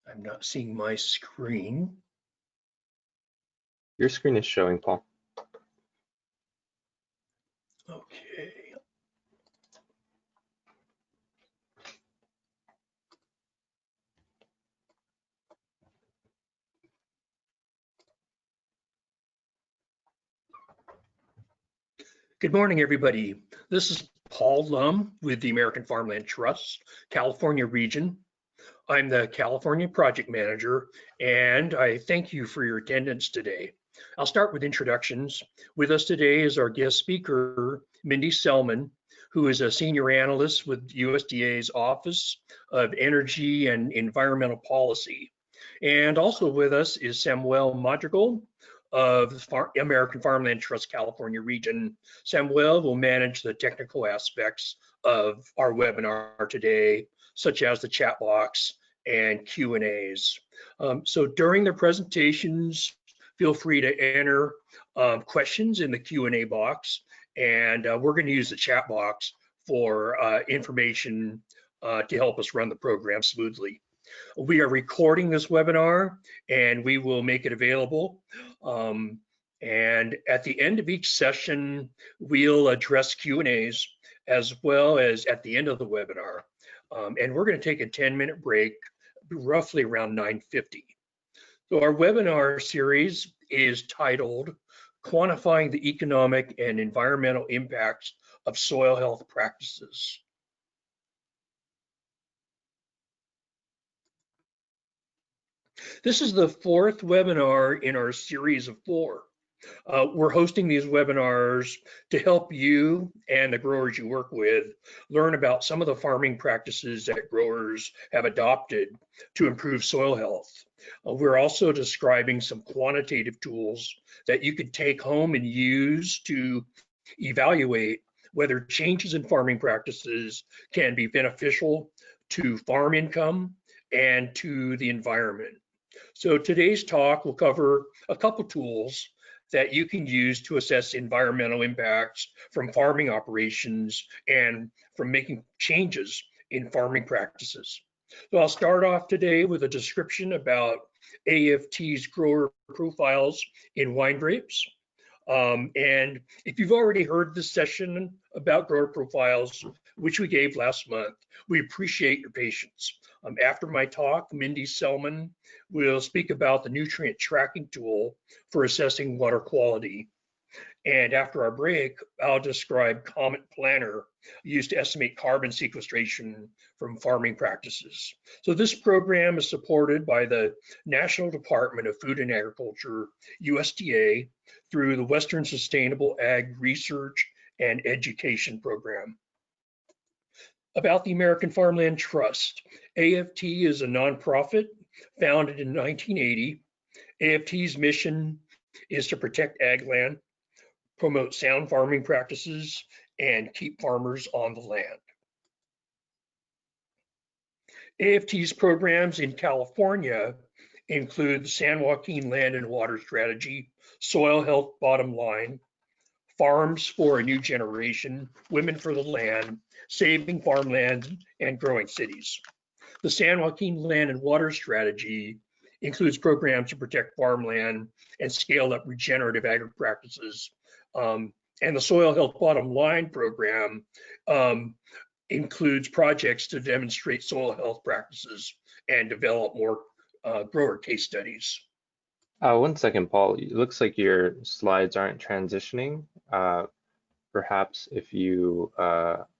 I'm not seeing my screen. Your screen is showing, Paul. Okay. Good morning, everybody. This is Paul Lum with the American Farmland Trust, California region. I'm the California project manager, and I thank you for your attendance today. I'll start with introductions. With us today is our guest speaker, Mindy Selman, who is a senior analyst with USDA's Office of Energy and Environmental Policy. And also with us is Samuel Madrigal of the American Farmland Trust California region. Samuel will manage the technical aspects of our webinar today, such as the chat box and Q&As. So during the presentations, feel free to enter questions in the Q&A box, and we're going to use the chat box for information to help us run the program smoothly. We are recording this webinar and we will make it available. And at the end of each session, we'll address Q&As as well as at the end of the webinar. And we're going to take a 10-minute break, roughly around 9:50. So our webinar series is titled Quantifying the Economic and Environmental Impacts of Soil Health Practices. This is the fourth webinar in our series of 4. We're hosting these webinars to help you and the growers you work with learn about some of the farming practices that growers have adopted to improve soil health. We're also describing some quantitative tools that you could take home and use to evaluate whether changes in farming practices can be beneficial to farm income and to the environment. So today's talk will cover a couple tools that you can use to assess environmental impacts from farming operations and from making changes in farming practices. So I'll start off today with a description about AFT's grower profiles in wine grapes. And if you've already heard this session about grower profiles, which we gave last month, we appreciate your patience. After my talk, Mindy Selman will speak about the nutrient tracking tool for assessing water quality. And after our break, I'll describe Comet Planner used to estimate carbon sequestration from farming practices. So this program is supported by the National Department of Food and Agriculture, USDA, through the Western Sustainable Ag Research and Education Program. About the American Farmland Trust. AFT is a nonprofit founded in 1980. AFT's mission is to protect ag land, promote sound farming practices, and keep farmers on the land. AFT's programs in California include the San Joaquin Land and Water Strategy, Soil Health Bottom Line, Farms for a New Generation, Women for the Land, Saving Farmland, and Growing Cities. The San Joaquin Land and Water Strategy includes programs to protect farmland and scale up regenerative agri practices. And the Soil Health Bottom Line program includes projects to demonstrate soil health practices and develop more grower case studies. 1 second, Paul. It looks like your slides aren't transitioning. Perhaps if you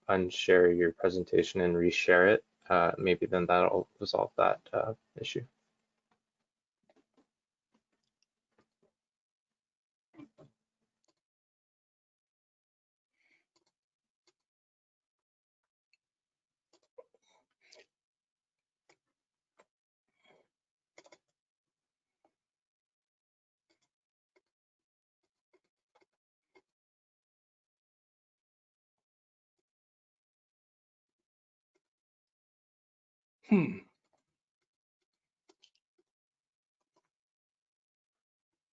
unshare your presentation and reshare it, maybe then that'll resolve that issue.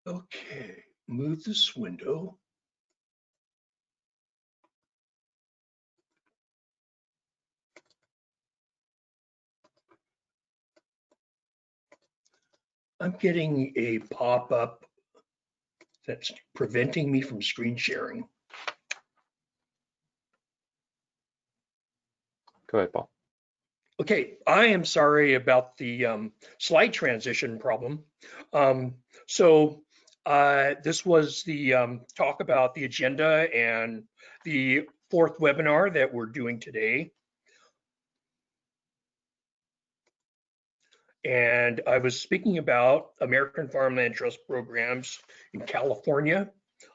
Okay, move this window. I'm getting a pop-up that's preventing me from screen sharing. Go ahead, Paul. Okay, I am sorry about the slide transition problem. This was the talk about the agenda and the fourth webinar that we're doing today. And I was speaking about American Farmland Trust programs in California,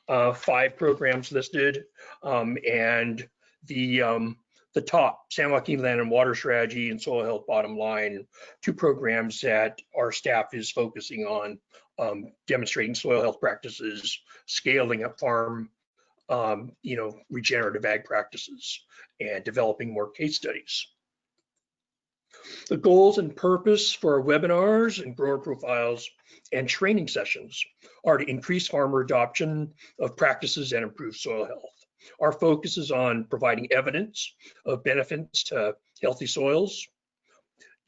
5 programs listed, and the top, San Joaquin Land and Water Strategy and Soil Health Bottom Line, 2 programs that our staff is focusing on, demonstrating soil health practices, scaling up farm, regenerative ag practices, and developing more case studies. The goals and purpose for our webinars and grower profiles and training sessions are to increase farmer adoption of practices and improve soil health. Our focus is on providing evidence of benefits to healthy soils,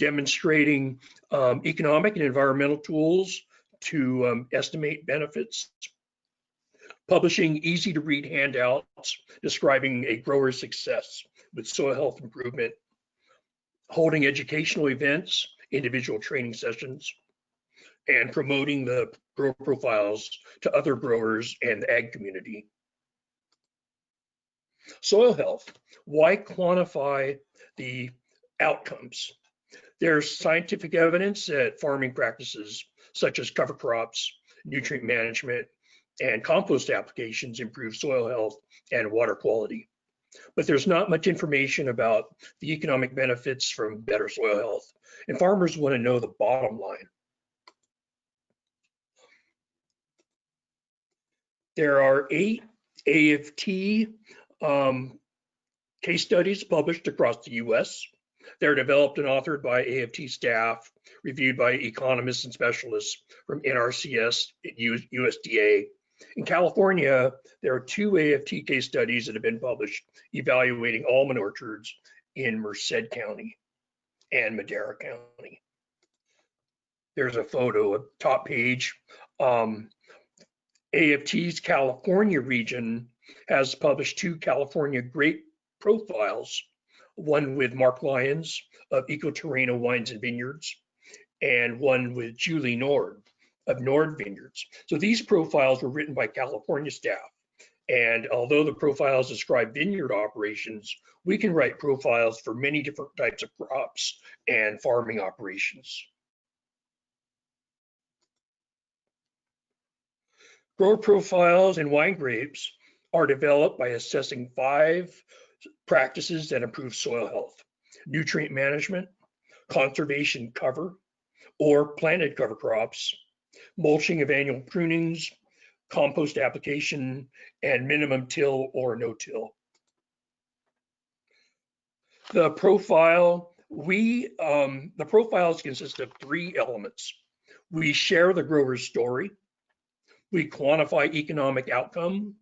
demonstrating economic and environmental tools to estimate benefits, publishing easy to read handouts describing a grower's success with soil health improvement, holding educational events, individual training sessions, and promoting the grower profiles to other growers and the ag community. Soil health, why quantify the outcomes? There's scientific evidence that farming practices such as cover crops, nutrient management, and compost applications improve soil health and water quality. But there's not much information about the economic benefits from better soil health, and farmers want to know the bottom line. There are 8 AFT case studies published across the US. They're developed and authored by AFT staff, reviewed by economists and specialists from NRCS and USDA. In California, there are 2 AFT case studies that have been published evaluating almond orchards in Merced County and Madera County. There's a photo, a top page. AFT's California region has published 2 California grape profiles, one with Mark Lyons of Ecoterreno Wines and Vineyards, and one with Julie Nord of Nord Vineyards. So these profiles were written by California staff. And although the profiles describe vineyard operations, we can write profiles for many different types of crops and farming operations. Grower profiles in wine grapes are developed by assessing 5 practices that improve soil health: nutrient management, conservation cover or planted cover crops, mulching of annual prunings, compost application, and minimum till or no-till. The profiles consist of 3 elements. We share the grower's story, we quantify economic outcome,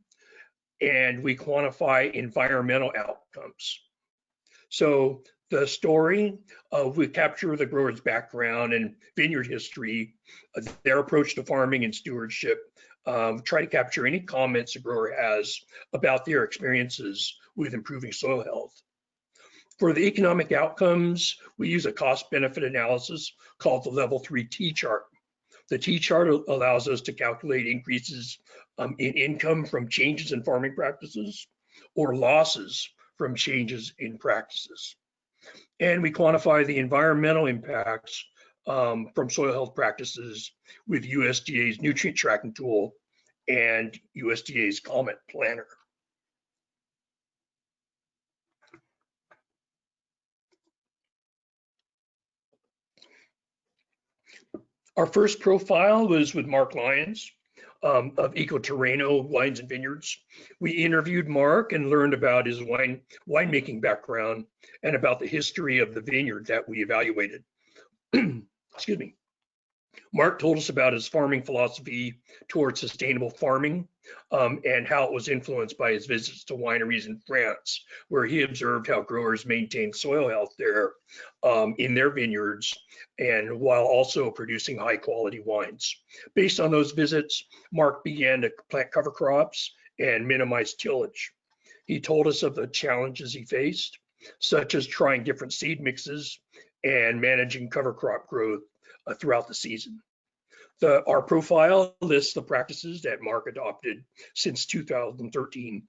and we quantify environmental outcomes. So the story, we capture the grower's background and vineyard history, their approach to farming and stewardship, try to capture any comments the grower has about their experiences with improving soil health. For the economic outcomes, we use a cost-benefit analysis called the Level 3 T-chart. The T-chart allows us to calculate increases in income from changes in farming practices or losses from changes in practices. And we quantify the environmental impacts from soil health practices with USDA's nutrient tracking tool and USDA's Comet Planner. Our first profile was with Mark Lyons of Ecoterreno Wines and Vineyards. We interviewed Mark and learned about his winemaking background and about the history of the vineyard that we evaluated. Excuse me. Mark told us about his farming philosophy towards sustainable farming and how it was influenced by his visits to wineries in France, where he observed how growers maintain soil health there in their vineyards and while also producing high quality wines. Based on those visits, Mark began to plant cover crops and minimize tillage. He told us of the challenges he faced, such as trying different seed mixes and managing cover crop growth throughout the season. Our profile lists the practices that Mark adopted since 2013,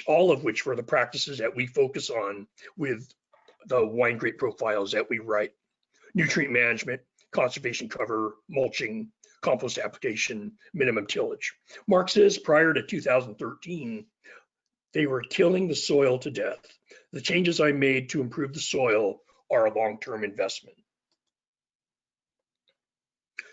all of which were the practices that we focus on with the wine grape profiles that we write: nutrient management, conservation cover, mulching, compost application, minimum tillage. Mark says prior to 2013, they were killing the soil to death. The changes I made to improve the soil are a long-term investment.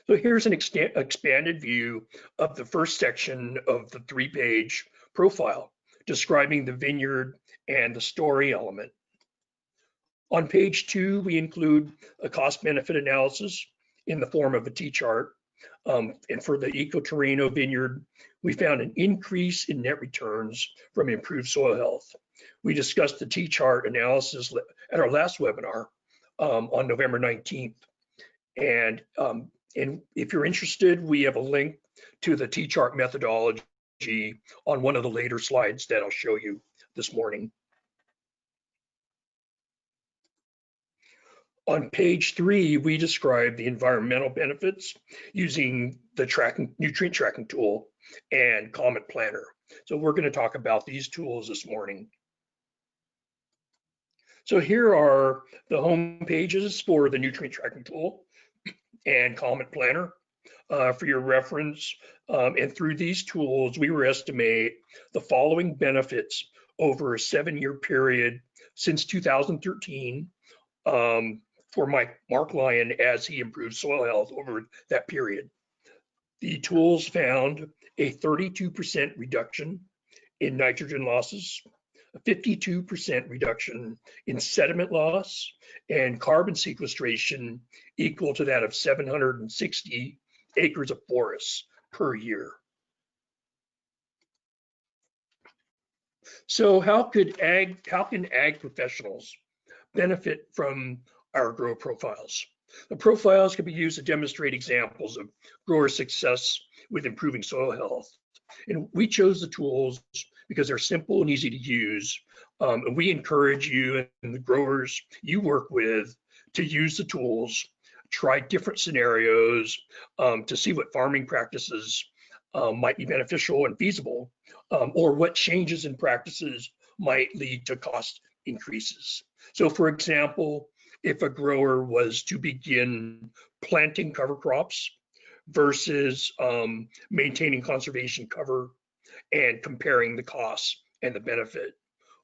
So here's an expanded view of the first section of the 3-page profile, describing the vineyard and the story element. On page 2, we include a cost-benefit analysis in the form of a T-chart. And for the Ecoterreno vineyard, we found an increase in net returns from improved soil health. We discussed the T-chart analysis at our last webinar on November 19th. And if you're interested, we have a link to the T-chart methodology on one of the later slides that I'll show you this morning. On page 3, we describe the environmental benefits using the nutrient tracking tool and Comet Planner. So we're going to talk about these tools this morning. So here are the home pages for the nutrient tracking tool and Comet Planner for your reference. And through these tools, we estimate the following benefits over a 7-year period since 2013 for Mark Lyon as he improved soil health over that period. The tools found a 32% reduction in nitrogen losses, a 52% reduction in sediment loss, and carbon sequestration equal to that of 760 acres of forests per year. So how can ag professionals benefit from our grower profiles? The profiles can be used to demonstrate examples of grower success with improving soil health. And we chose the tools because they're simple and easy to use. And we encourage you and the growers you work with to use the tools, try different scenarios to see what farming practices might be beneficial and feasible, or what changes in practices might lead to cost increases. So for example, if a grower was to begin planting cover crops versus maintaining conservation cover and comparing the costs and the benefit,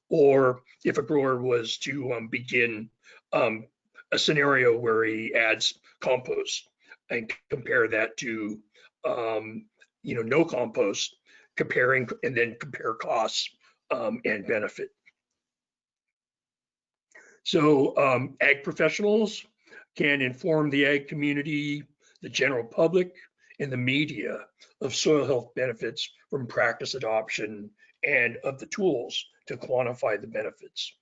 or if a grower was to begin a scenario where he adds compost and compare that to no compost, and then compare costs and benefit. So ag professionals can inform the ag community, the general public, and the media of soil health benefits from practice adoption and of the tools to quantify the benefits.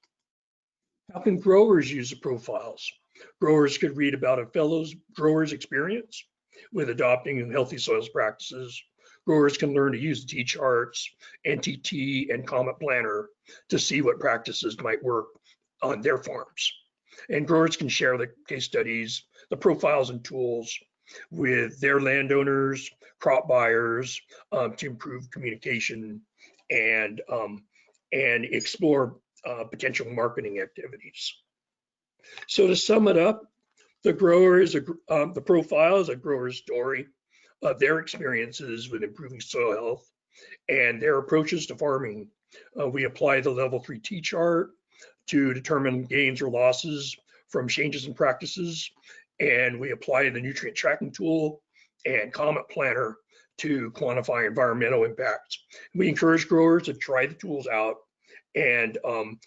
How can growers use the profiles? Growers could read about a fellow grower's experience with adopting healthy soils practices. Growers can learn to use the T-charts, NTT, and Comet Planner to see what practices might work on their farms. And growers can share the case studies, the profiles and tools with their landowners, crop buyers to improve communication and explore potential marketing activities. So to sum it up, the profile is a grower's story of their experiences with improving soil health and their approaches to farming. We apply the level 3 T-chart to determine gains or losses from changes in practices, and we apply the nutrient tracking tool and Comet Planner to quantify environmental impacts. We encourage growers to try the tools out and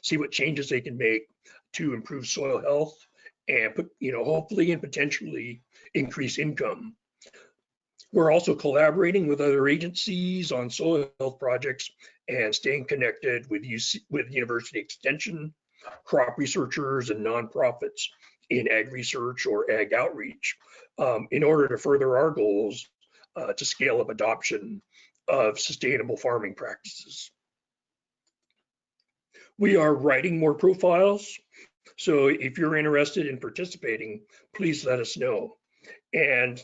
see what changes they can make to improve soil health and hopefully and potentially increase income. We're also collaborating with other agencies on soil health projects and staying connected with university extension, crop researchers, and nonprofits in ag research or ag outreach in order to further our goals to scale up adoption of sustainable farming practices. We are writing more profiles, so if you're interested in participating, please let us know. And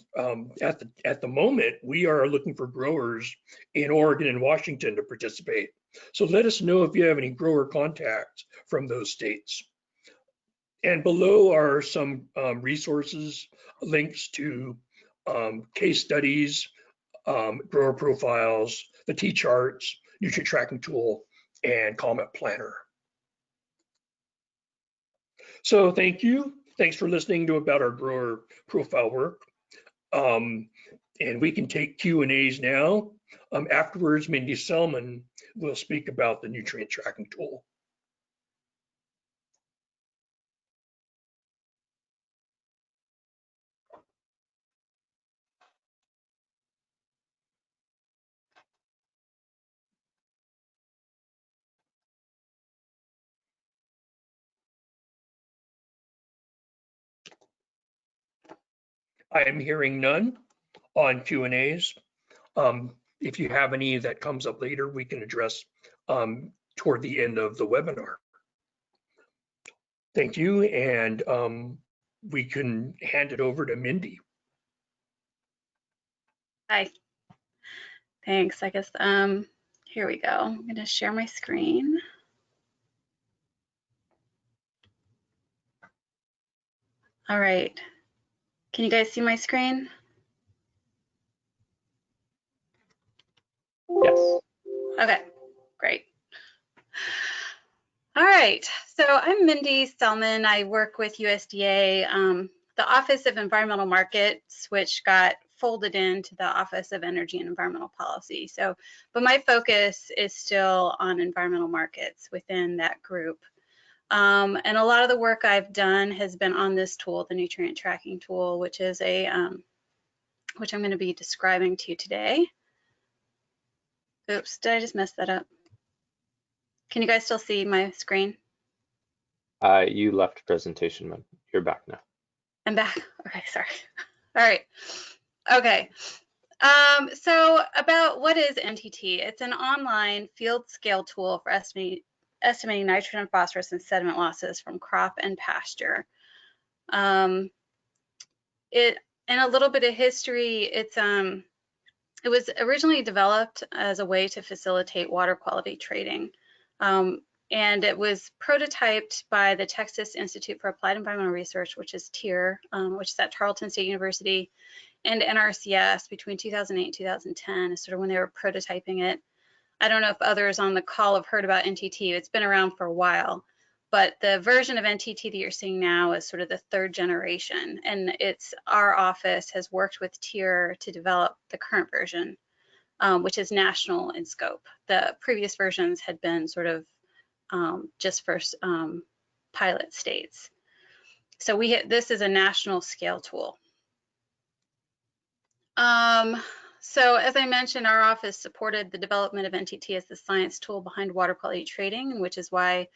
at the moment, we are looking for growers in Oregon and Washington to participate. So let us know if you have any grower contacts from those states. And below are some resources, links to case studies, grower profiles, the T-charts, nutrient tracking tool, and comment planner. So thank you. Thanks for listening to about our grower profile work. And we can take Q&As now. Afterwards, Mindy Selman will speak about the nutrient tracking tool. I am hearing none on Q&As. If you have any that comes up later, we can address toward the end of the webinar. Thank you, and we can hand it over to Mindy. Hi, thanks. I guess, here we go. I'm gonna share my screen. All right, can you guys see my screen? Yes. Okay, great. All right, so I'm Mindy Selman. I work with USDA, the Office of Environmental Markets, which got folded into the Office of Energy and Environmental Policy. So, but my focus is still on environmental markets within that group. And a lot of the work I've done has been on this tool, the nutrient tracking tool, which is a, which I'm going to be describing to you today. Oops, did I just mess that up? Can you guys still see my screen? You left presentation mode. You're back now. I'm back. Okay, sorry. All right. Okay. So about what is NTT? It's an online field scale tool for estimating nitrogen, phosphorus, and sediment losses from crop and pasture. In a little bit of history, it was originally developed as a way to facilitate water quality trading. And it was prototyped by the Texas Institute for Applied Environmental Research, which is TIER, which is at Tarleton State University, and NRCS between 2008 and 2010 is sort of when they were prototyping it. I don't know if others on the call have heard about NTT. It's been around for a while, but the version of NTT that you're seeing now is sort of the third generation, and our office has worked with TIER to develop the current version, which is national in scope. The previous versions had been sort of just for pilot states. So this is a national scale tool. So as I mentioned, our office supported the development of NTT as the science tool behind water quality trading, which is why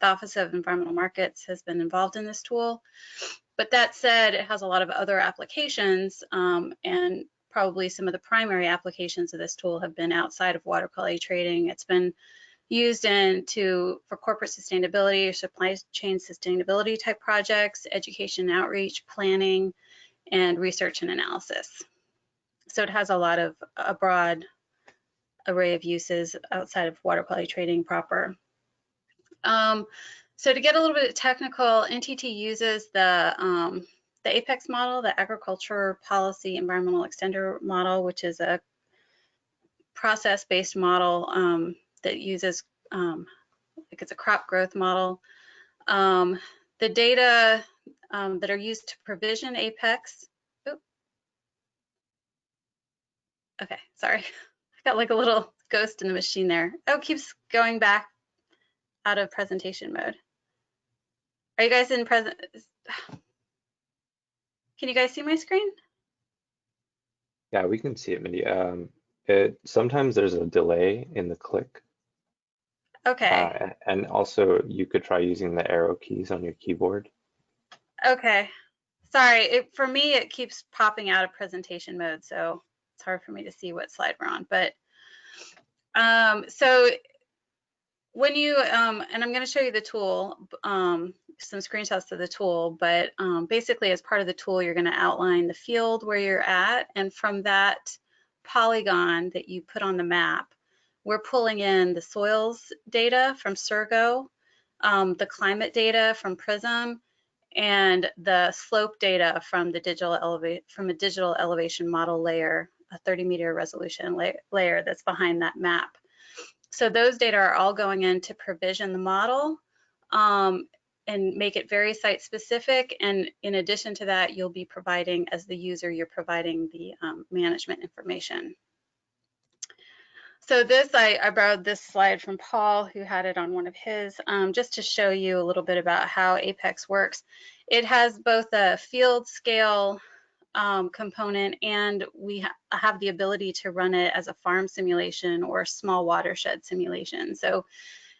the Office of Environmental Markets has been involved in this tool. But that said, it has a lot of other applications, and probably some of the primary applications of this tool have been outside of water quality trading. It's been used for corporate sustainability or supply chain sustainability type projects, education and outreach, planning, and research and analysis. So it has a broad array of uses outside of water quality trading proper. So to get a little bit technical, NTT uses the APEX model, the Agriculture Policy Environmental Extender model, which is a process-based model that uses, like it's a crop growth model. The data that are used to provision APEX. Okay, sorry. I got like a little ghost in the machine there. Oh, it keeps going back out of presentation mode. Are you guys in present? Can you guys see my screen? Yeah, we can see it, Mindy. Sometimes there's a delay in the click, Okay. and also you could try using the arrow keys on your keyboard. Okay. Sorry, for me, it keeps popping out of presentation mode, so it's hard for me to see what slide we're on. But so when you, and I'm going to show you the tool, some screenshots of the tool, but basically as part of the tool, you're going to outline the field where you're at. And from that polygon that you put on the map, we're pulling in the soils data from Surgo, the climate data from Prism, and the slope data from the digital elevation model layer, a 30-meter resolution layer that's behind that map. So those data are all going in to provision the model and make it very site specific. And in addition to that, you'll be providing, as the user, you're providing the management information. So this, I borrowed this slide from Paul, who had it on one of his, just to show you a little bit about how Apex works. It has both a field scale component, and we have the ability to run it as a farm simulation or a small watershed simulation. So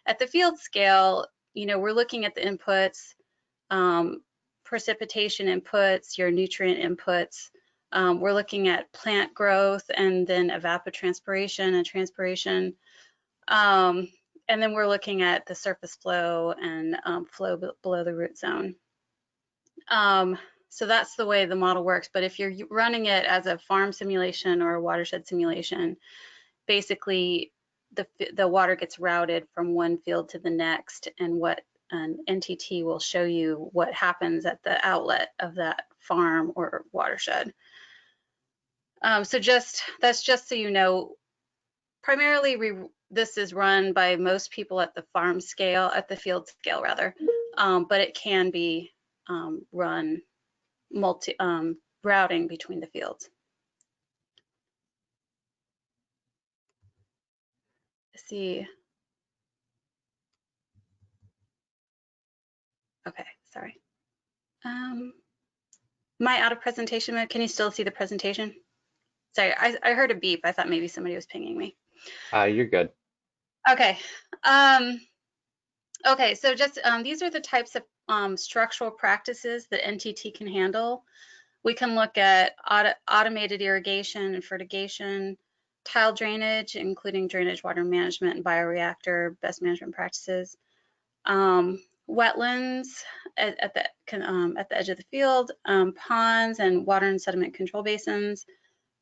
at the field scale, we're looking at the inputs, precipitation inputs, your nutrient inputs. We're looking at plant growth and then evapotranspiration and transpiration. And then we're looking at the surface flow and flow below the root zone. So that's the way the model works. But if you're running it as a farm simulation or a watershed simulation, basically the water gets routed from one field to the next, and what an NTT will show you what happens at the outlet of that farm or watershed. So that's just so you know, primarily this is run by most people at the farm scale, at the field scale rather, but it can be run routing between the fields. Let's see. Okay, sorry. Am I out of presentation mode? Can you still see the presentation? Sorry, I heard a beep. I thought maybe somebody was pinging me. You're good. Okay. Okay, so just these are the types of structural practices that NTT can handle. We can look at automated irrigation and fertigation, tile drainage, including drainage water management and bioreactor best management practices, wetlands at the edge of the field, ponds and water and sediment control basins,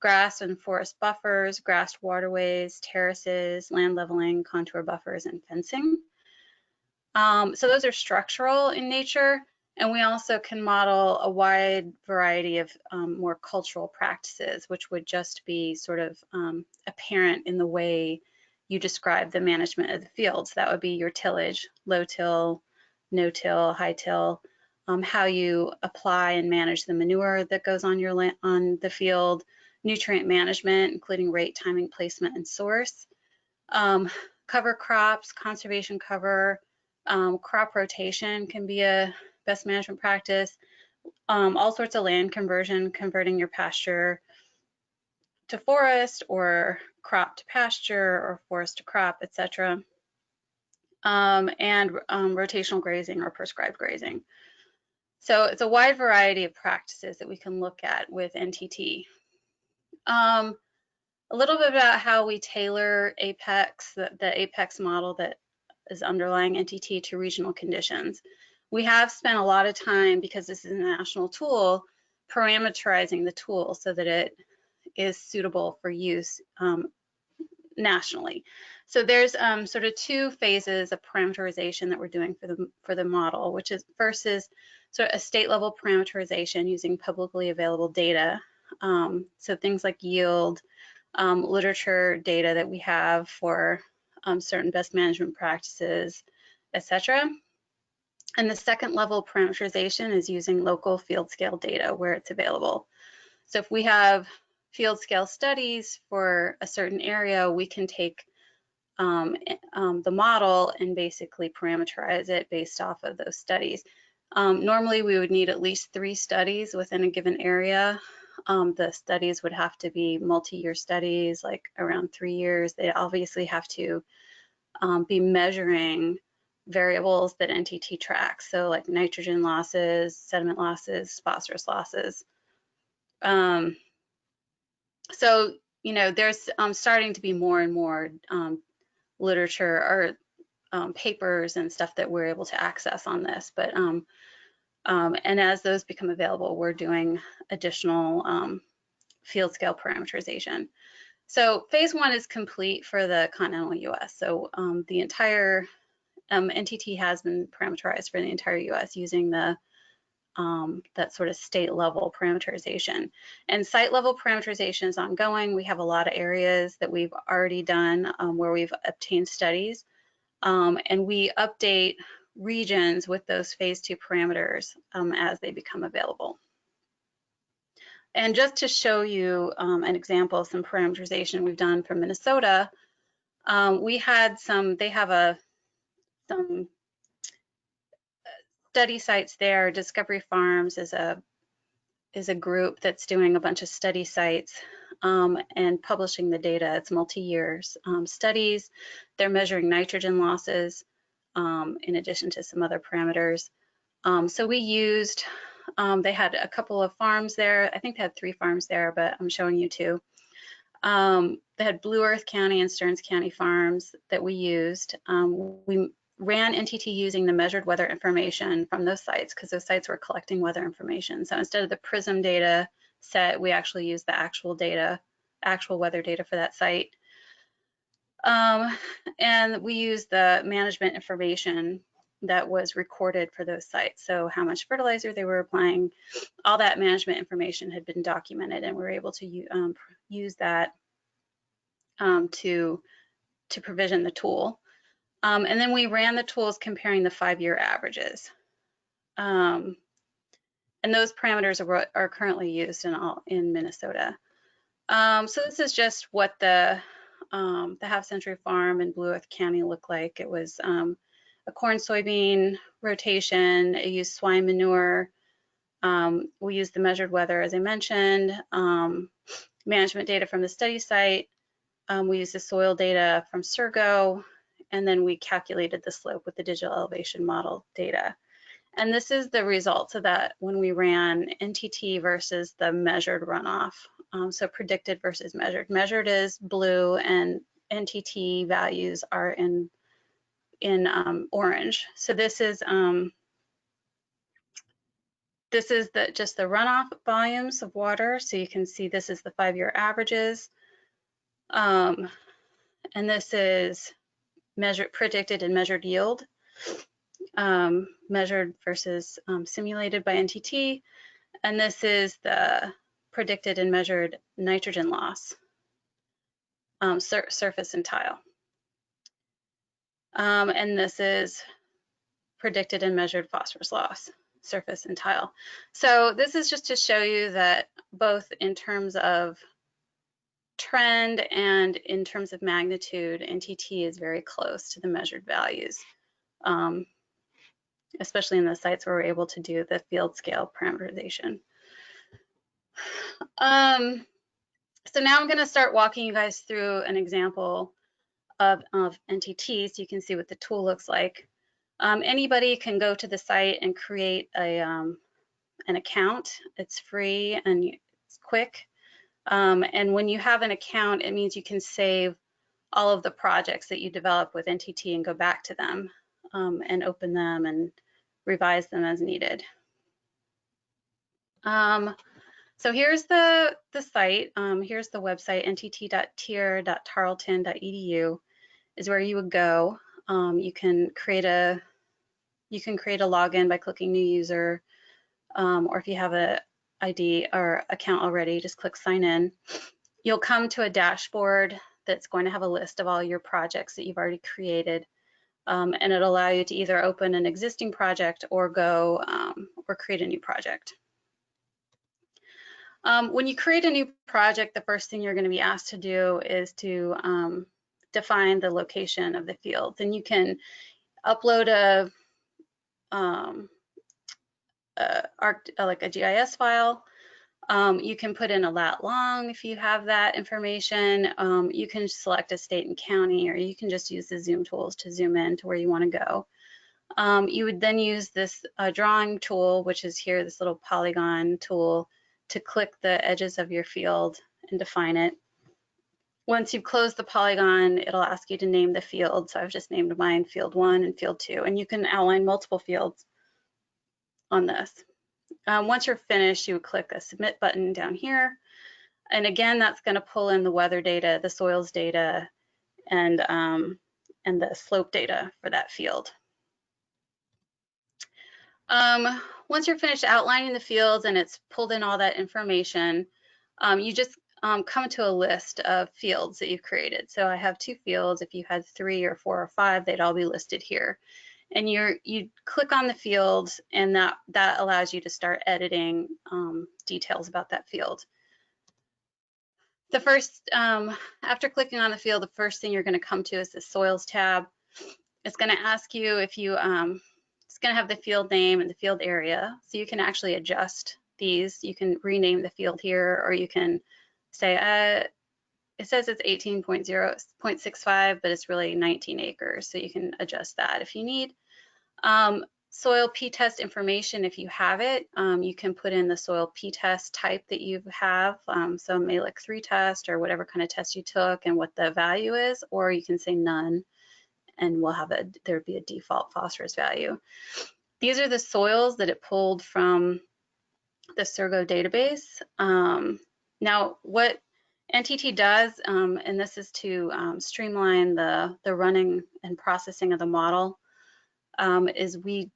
grass and forest buffers, grassed waterways, terraces, land leveling, contour buffers, and fencing. So those are structural in nature, and we also can model a wide variety of more cultural practices, which would just be sort of apparent in the way you describe the management of the fields. That would be your tillage, low till, no till, high till, how you apply and manage the manure that goes on your land, on the field, nutrient management, including rate, timing, placement, and source, cover crops, conservation cover, crop rotation can be a best management practice, all sorts of land conversion, converting your pasture to forest or crop to pasture or forest to crop, etc. And rotational grazing or prescribed grazing. So it's a wide variety of practices that we can look at with NTT. A little bit about how we tailor Apex, the Apex model that is underlying NTT to regional conditions. We have spent a lot of time, because this is a national tool, parameterizing the tool so that it is suitable for use nationally. So there's sort of two phases of parameterization that we're doing for the model, which is first is sort of a state level parameterization using publicly available data. So things like yield, literature data that we have for certain best management practices, etc. And the second level parameterization is using local field scale data where it's available. So if we have field scale studies for a certain area, we can take the model and basically parameterize it based off of those studies. Normally, we would need at least 3 studies within a given area. The studies would have to be multi-year studies, like around 3 years. They obviously have to be measuring variables that NTT tracks, so like nitrogen losses, sediment losses, phosphorus losses. So, you know, there's starting to be more and more literature or papers and stuff that we're able to access on this, but and as those become available, we're doing additional field scale parameterization. So phase 1 is complete for the continental US. So the entire NTT has been parameterized for the entire US using the that sort of state level parameterization. And site level parameterization is ongoing. We have a lot of areas that we've already done where we've obtained studies, and we update regions with those phase 2 parameters as they become available. And just to show you an example of some parameterization we've done for Minnesota, we had they have some study sites there. Discovery Farms is a group that's doing a bunch of study sites and publishing the data. It's multi-years studies. They're measuring nitrogen losses in addition to some other parameters. So we used, they had a couple of farms there. I think they had 3 farms there, but I'm showing you 2. They had Blue Earth County and Stearns County farms that we used. We ran NTT using the measured weather information from those sites because those sites were collecting weather information. So instead of the PRISM data set, we actually used the actual weather data for that site. And we used the management information that was recorded for those sites. So how much fertilizer they were applying, all that management information had been documented, and we were able to use that to provision the tool. And then we ran the tools comparing the 5-year averages. And those parameters are currently used in Minnesota. So this is just what the half century farm in Blue Earth County looked like. It was a corn soybean rotation. It used swine manure. We used the measured weather, as I mentioned, management data from the study site. We used the soil data from Surgo, and then we calculated the slope with the digital elevation model data. And this is the results of that when we ran NTT versus the measured runoff. So predicted versus measured. Measured is blue, and NTT values are in orange. So this is just the runoff volumes of water. So you can see this is the 5-year averages, and this is predicted and measured yield, measured versus simulated by NTT, and this is the predicted and measured nitrogen loss, surface and tile. And this is predicted and measured phosphorus loss, surface and tile. So this is just to show you that both in terms of trend and in terms of magnitude, NTT is very close to the measured values, especially in the sites where we're able to do the field scale parameterization. So now I'm going to start walking you guys through an example of NTT so you can see what the tool looks like. Anybody can go to the site and create an account. It's free and it's quick. And when you have an account, it means you can save all of the projects that you develop with NTT and go back to them and open them and revise them as needed. So here's the site. Here's the website, ntt.tier.tarleton.edu is where you would go. You can create a login by clicking new user, or if you have a ID or account already, just click sign in. You'll come to a dashboard that's going to have a list of all your projects that you've already created, and it'll allow you to either open an existing project or go or create a new project. When you create a new project, the first thing you're going to be asked to do is to define the location of the fields, and you can upload like a GIS file. You can put in a lat long if you have that information. You can select a state and county, or you can just use the zoom tools to zoom in to where you want to go. You would then use this drawing tool, which is here, this little polygon tool, to click the edges of your field and define it. Once you've closed the polygon, it'll ask you to name the field. So I've just named mine field 1 and field 2, and you can outline multiple fields on this. Once you're finished, you would click a submit button down here. And again, that's going to pull in the weather data, the soils data, and the slope data for that field. Once you're finished outlining the fields and it's pulled in all that information, you just come to a list of fields that you've created. So I have 2 fields. If you had 3 or 4 or 5, they'd all be listed here. And you click on the field, and that allows you to start editing details about that field. The first, after clicking on the field, the first thing you're going to come to is the Soils tab. It's going to ask you if you, it's going to have the field name and the field area, so you can actually adjust these. You can rename the field here, or you can say, it says it's 18.0.65, but it's really 19 acres, so you can adjust that if you need. Soil p-test information, if you have it, you can put in the soil p-test type that you have, so Malik 3 test or whatever kind of test you took and what the value is, or you can say none, and we'll have there'd be a default phosphorus value. These are the soils that it pulled from the Surgo database. Now, what NTT does, and this is to streamline the running and processing of the model, is we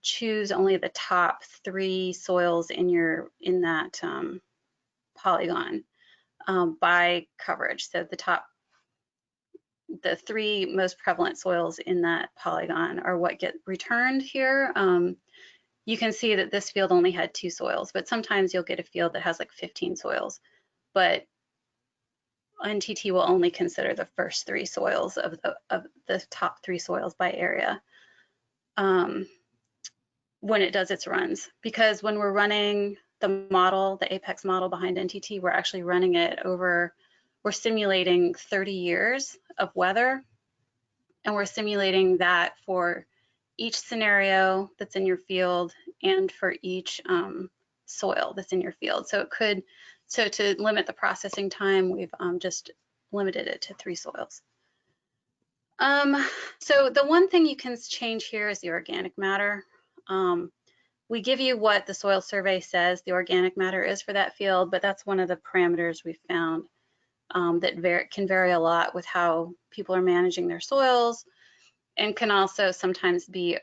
choose only the top 3 soils in that polygon by coverage. So the 3 most prevalent soils in that polygon are what get returned here. You can see that this field only had 2 soils, but sometimes you'll get a field that has like 15 soils. But NTT will only consider the first 3 soils of the top 3 soils by area when it does its runs. Because when we're running the model, the Apex model behind NTT, we're actually running it over, we're simulating 30 years of weather, and we're simulating that for each scenario that's in your field and for each soil that's in your field. So to limit the processing time, we've just limited it to 3 soils. So the one thing you can change here is the organic matter. We give you what the soil survey says the organic matter is for that field, but that's one of the parameters we found that can vary a lot with how people are managing their soils, and can also sometimes be,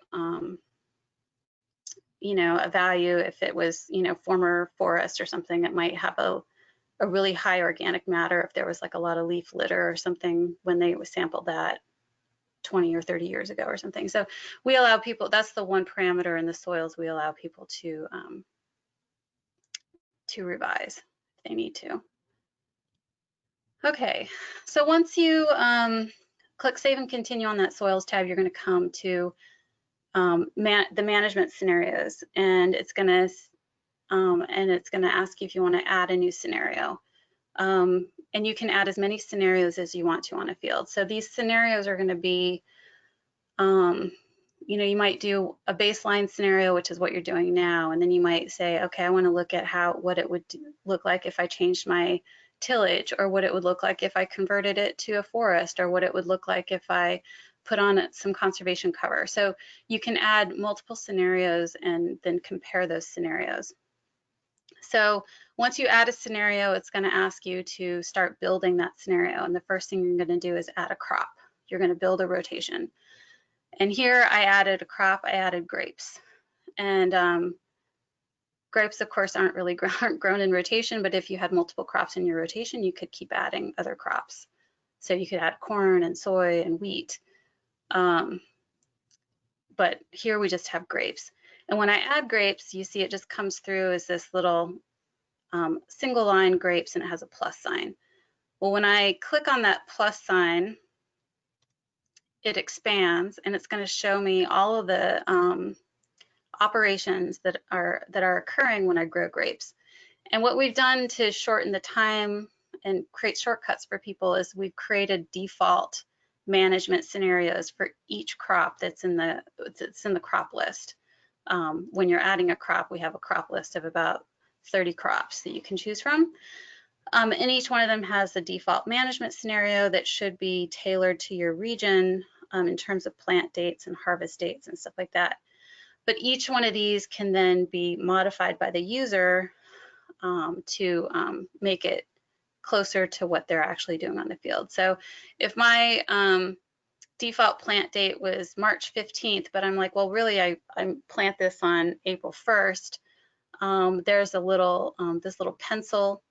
you know, a value if it was, you know, former forest or something. It might have a really high organic matter if there was like a lot of leaf litter or something when they sampled that 20 or 30 years ago or something. So we allow people, that's the one parameter in the soils we allow people to revise if they need to. Okay, so once you click Save and Continue on that Soils tab, you're going to come to the management scenarios, and it's going to ask you if you want to add a new scenario. And you can add as many scenarios as you want to on a field. So these scenarios are going to be, you know, you might do a baseline scenario, which is what you're doing now, and then you might say, okay, I want to look at what it would look like if I changed my tillage, or what it would look like if I converted it to a forest, or what it would look like if I put on some conservation cover. So you can add multiple scenarios and then compare those scenarios. So once you add a scenario, it's going to ask you to start building that scenario. And the first thing you're going to do is add a crop. You're going to build a rotation. And here I added a crop, I added grapes. And grapes, of course, aren't really grown in rotation, but if you had multiple crops in your rotation, you could keep adding other crops. So you could add corn and soy and wheat. But here we just have grapes. And when I add grapes, you see it just comes through as this little single line grapes, and it has a plus sign. Well, when I click on that plus sign, it expands, and it's going to show me all of the operations that are occurring when I grow grapes. And what we've done to shorten the time and create shortcuts for people is we've created default management scenarios for each crop that's in the crop list. When you're adding a crop, we have a crop list of about 30 crops that you can choose from. And each one of them has the default management scenario that should be tailored to your region in terms of plant dates and harvest dates and stuff like that. But each one of these can then be modified by the user to make it closer to what they're actually doing on the field. So if my default plant date was March 15th, but I'm like, well, really, I plant this on April 1st, there's a little, this little pencil.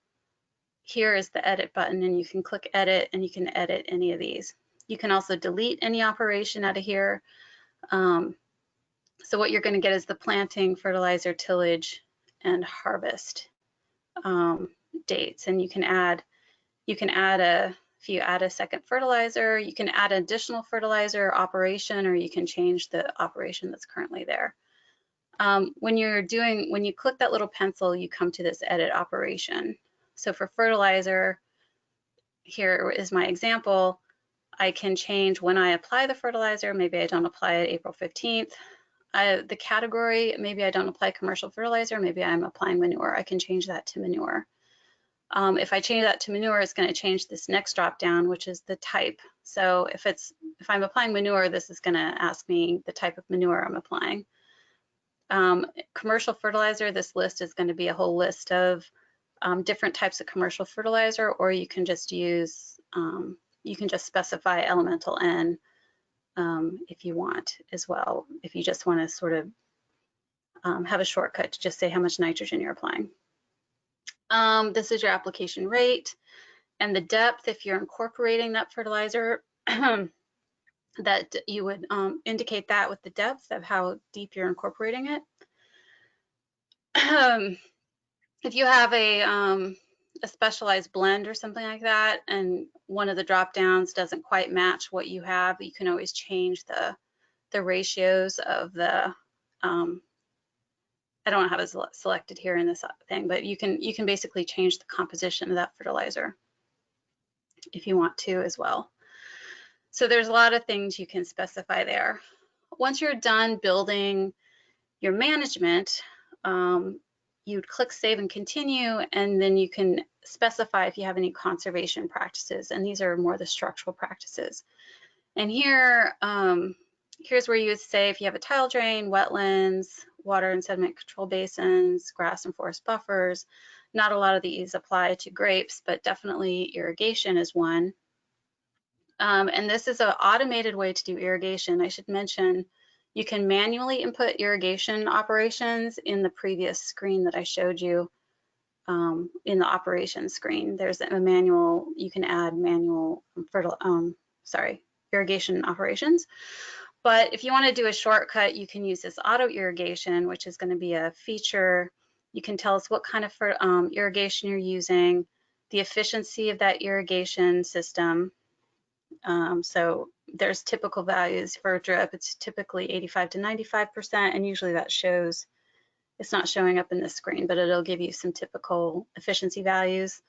Here is the edit button, and you can click edit, and you can edit any of these. You can also delete any operation out of here. So what you're going to get is the planting, fertilizer, tillage, and harvest dates, and you can add if you add a second fertilizer, you can add additional fertilizer operation, or you can change the operation that's currently there. When you click that little pencil, you come to this edit operation. So for fertilizer, here is my example. I can change when I apply the fertilizer. Maybe I don't apply it April 15th. The category, maybe I don't apply commercial fertilizer. Maybe I'm applying manure. I can change that to manure. If I change that to manure, it's going to change this next drop down, which is the type. So if I'm applying manure, this is going to ask me the type of manure I'm applying. Commercial fertilizer, this list is going to be a whole list of different types of commercial fertilizer, or you can just use, you can just specify elemental N if you want as well, if you just want to sort of have a shortcut to just say how much nitrogen you're applying. This is your application rate and the depth. If you're incorporating that fertilizer, that you would indicate that with the depth of how deep you're incorporating it. If you have a specialized blend or something like that, and one of the drop downs doesn't quite match what you have, you can always change the ratios of the I don't have it selected here in this thing, but you can basically change the composition of that fertilizer if you want to as well. So there's a lot of things you can specify there. Once you're done building your management, you'd click Save and Continue, and then you can specify if you have any conservation practices, and these are more the structural practices. And here, here's where you would say if you have a tile drain, wetlands, water and sediment control basins, grass and forest buffers. Not a lot of these apply to grapes, but definitely irrigation is one. And this is an automated way to do irrigation. I should mention you can manually input irrigation operations in the previous screen that I showed you. In the operations screen, there's a manual, you can add manual irrigation operations. But if you want to do a shortcut, you can use this auto irrigation, which is going to be a feature. You can tell us what kind of irrigation you're using, the efficiency of that irrigation system. So there's typical values for drip. It's typically 85 to 95%, and usually that shows, it's not showing up in this screen, but it'll give you some typical efficiency values.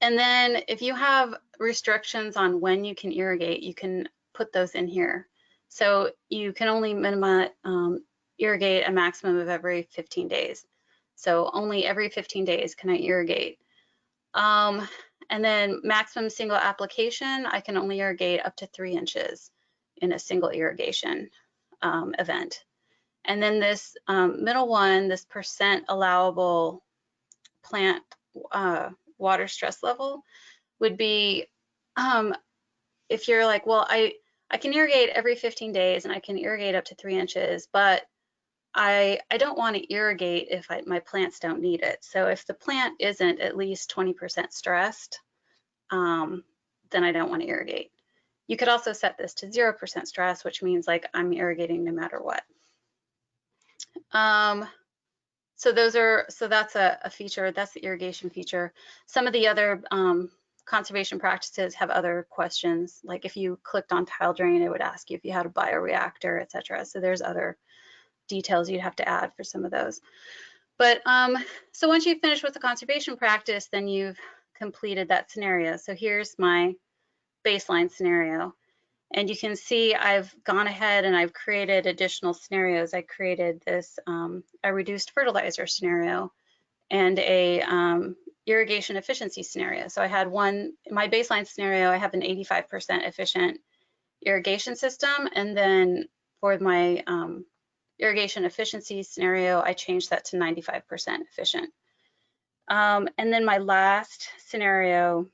And then if you have restrictions on when you can irrigate, you can put those in here. So you can only irrigate a maximum of every 15 days. So only every 15 days can I irrigate. And then maximum single application, I can only irrigate up to 3 inches in a single irrigation event. And then this middle one, this percent allowable plant water stress level would be if you're like, well, I can irrigate every 15 days and I can irrigate up to 3 inches, but I don't want to irrigate if my plants don't need it. So if the plant isn't at least 20% stressed, then I don't want to irrigate. You could also set this to 0% stress, which means like I'm irrigating no matter what. So that's a feature, that's the irrigation feature. Some of the other conservation practices have other questions. Like if you clicked on tile drain, it would ask you if you had a bioreactor, etc. So there's other details you'd have to add for some of those. But so once you finish with the conservation practice, then you've completed that scenario. So here's my baseline scenario. And you can see I've gone ahead and I've created additional scenarios. I created this a reduced fertilizer scenario and a irrigation efficiency scenario. So I had one, my baseline scenario, I have an 85% efficient irrigation system. And then for my irrigation efficiency scenario, I changed that to 95% efficient. And then my last scenario,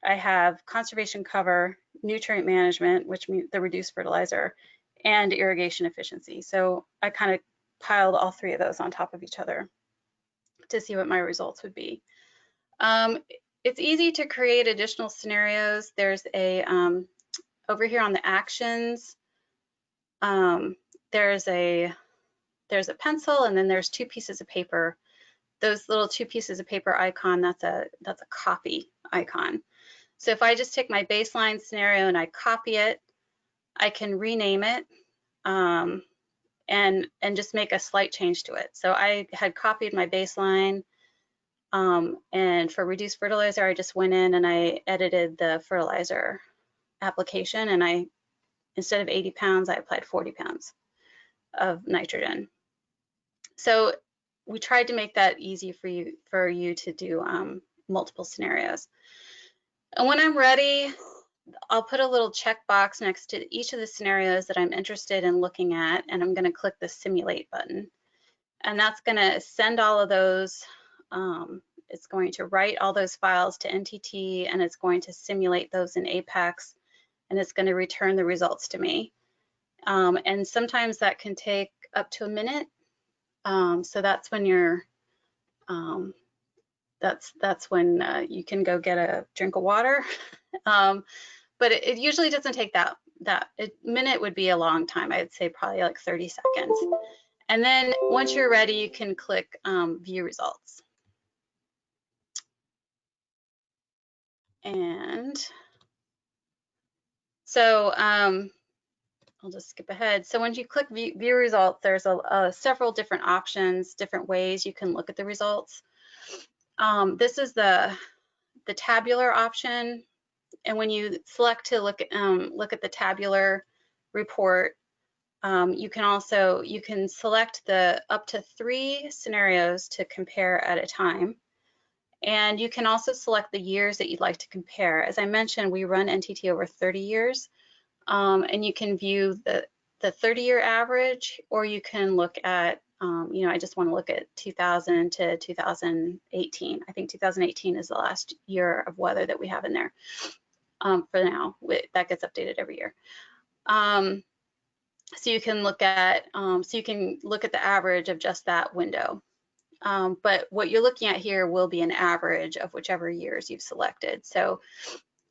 I have conservation cover, nutrient management, which means the reduced fertilizer, and irrigation efficiency. So I kind of piled all three of those on top of each other to see what my results would be. It's easy to create additional scenarios. There's a, over here on the actions, there's a pencil, and then there's 2 pieces of paper. Those little 2 pieces of paper icon, that's a copy icon. So if I just take my baseline scenario and I copy it, I can rename it and just make a slight change to it. So I had copied my baseline, and for reduced fertilizer, I just went in and I edited the fertilizer application, and I, instead of 80 pounds, I applied 40 pounds of nitrogen. So we tried to make that easy for you to do multiple scenarios. And when I'm ready, I'll put a little checkbox next to each of the scenarios that I'm interested in looking at, and I'm going to click the simulate button. And that's going to send all of those, it's going to write all those files to NTT, and it's going to simulate those in Apex, and it's going to return the results to me. And sometimes that can take up to a minute. So that's when you're, that's when you can go get a drink of water. But it usually doesn't take that. A minute would be a long time. I'd say probably like 30 seconds. And then once you're ready, you can click view results. And so I'll just skip ahead. So once you click view results, there's several different options, different ways you can look at the results. This is the tabular option. And when you select to look at the tabular report, you can select the up to 3 scenarios to compare at a time. And you can also select the years that you'd like to compare. As I mentioned, we run NTT over 30 years, and you can view the 30-year average, or you can look at, I just want to look at 2000 to 2018. I think 2018 is the last year of weather that we have in there. For now, that gets updated every year. So you can look at the average of just that window. But what you're looking at here will be an average of whichever years you've selected. So,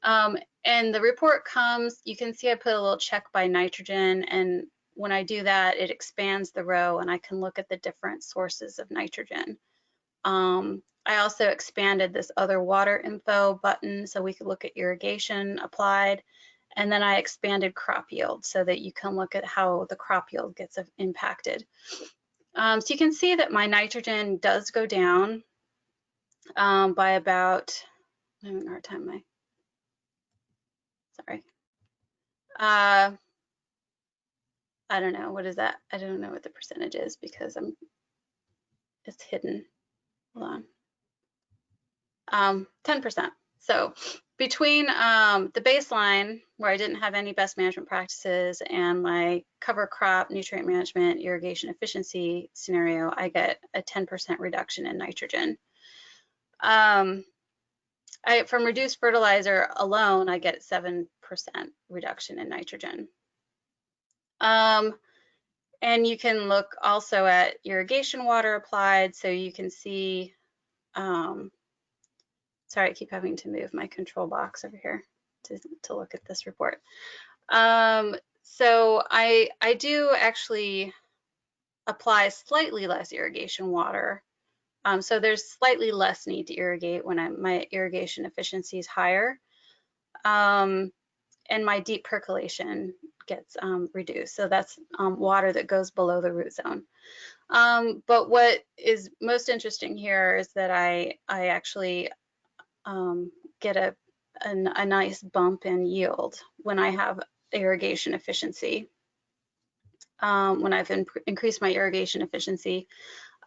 and the report comes, you can see I put a little check by nitrogen, and when I do that, it expands the row and I can look at the different sources of nitrogen. I also expanded this other water info button so we could look at irrigation applied, and then I expanded crop yield so that you can look at how the crop yield gets impacted. So you can see that my nitrogen does go down by about, I'm having a hard time, sorry. I don't know, what is that? I don't know what the percentage is because it's hidden. Hold on. 10%. So between the baseline, where I didn't have any best management practices, and my cover crop, nutrient management, irrigation efficiency scenario, I get a 10% reduction in nitrogen. From reduced fertilizer alone, I get 7% reduction in nitrogen. And you can look also at irrigation water applied, so you can see, sorry, I keep having to move my control box over here to look at this report. So I do actually apply slightly less irrigation water So there's slightly less need to irrigate when my irrigation efficiency is higher. And my deep percolation gets reduced. So that's water that goes below the root zone. But what is most interesting here is that I actually get a nice bump in yield when I have irrigation efficiency. When I've increased my irrigation efficiency,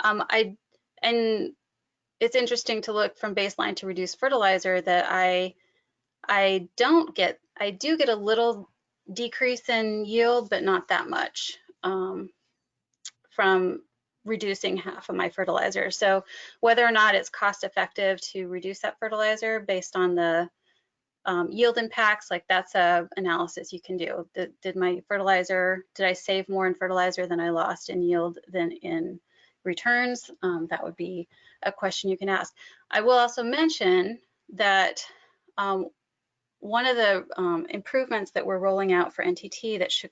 and it's interesting to look from baseline to reduced fertilizer that I do get a little decrease in yield, but not that much from reducing half of my fertilizer. So whether or not it's cost effective to reduce that fertilizer based on the yield impacts, like that's a analysis you can do. Did I save more in fertilizer than I lost in yield than in returns? That would be a question you can ask. I will also mention that one of the improvements that we're rolling out for NTT that should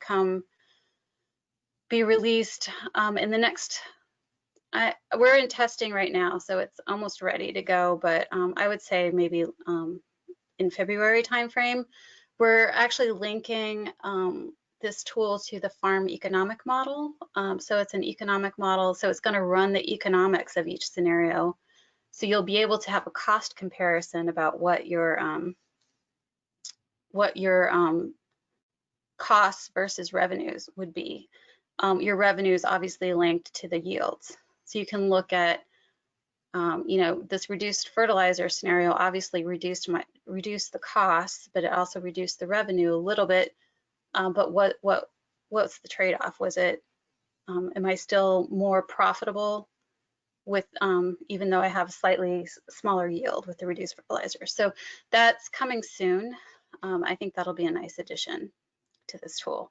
be released in the next, we're in testing right now, so it's almost ready to go, but I would say maybe in February timeframe, we're actually linking this tool to the farm economic model. So it's an economic model, so it's going to run the economics of each scenario. So you'll be able to have a cost comparison about what your costs versus revenues would be. Your revenues obviously linked to the yields. So you can look at, this reduced fertilizer scenario obviously reduced the costs, but it also reduced the revenue a little bit. But what's the trade-off? Was it, am I still more profitable with, even though I have a slightly smaller yield with the reduced fertilizer? So that's coming soon. I think that'll be a nice addition to this tool.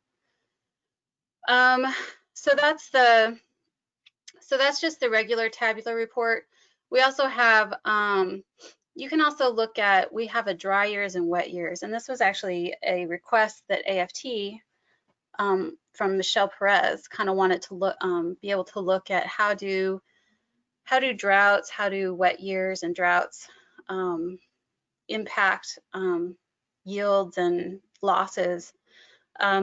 So that's just the regular tabular report. We also have, you can also look at, we have a dry years and wet years, and this was actually a request that AFT from Michelle Perez kind of wanted to look, be able to look at how do droughts, how do wet years and droughts impact yields and losses.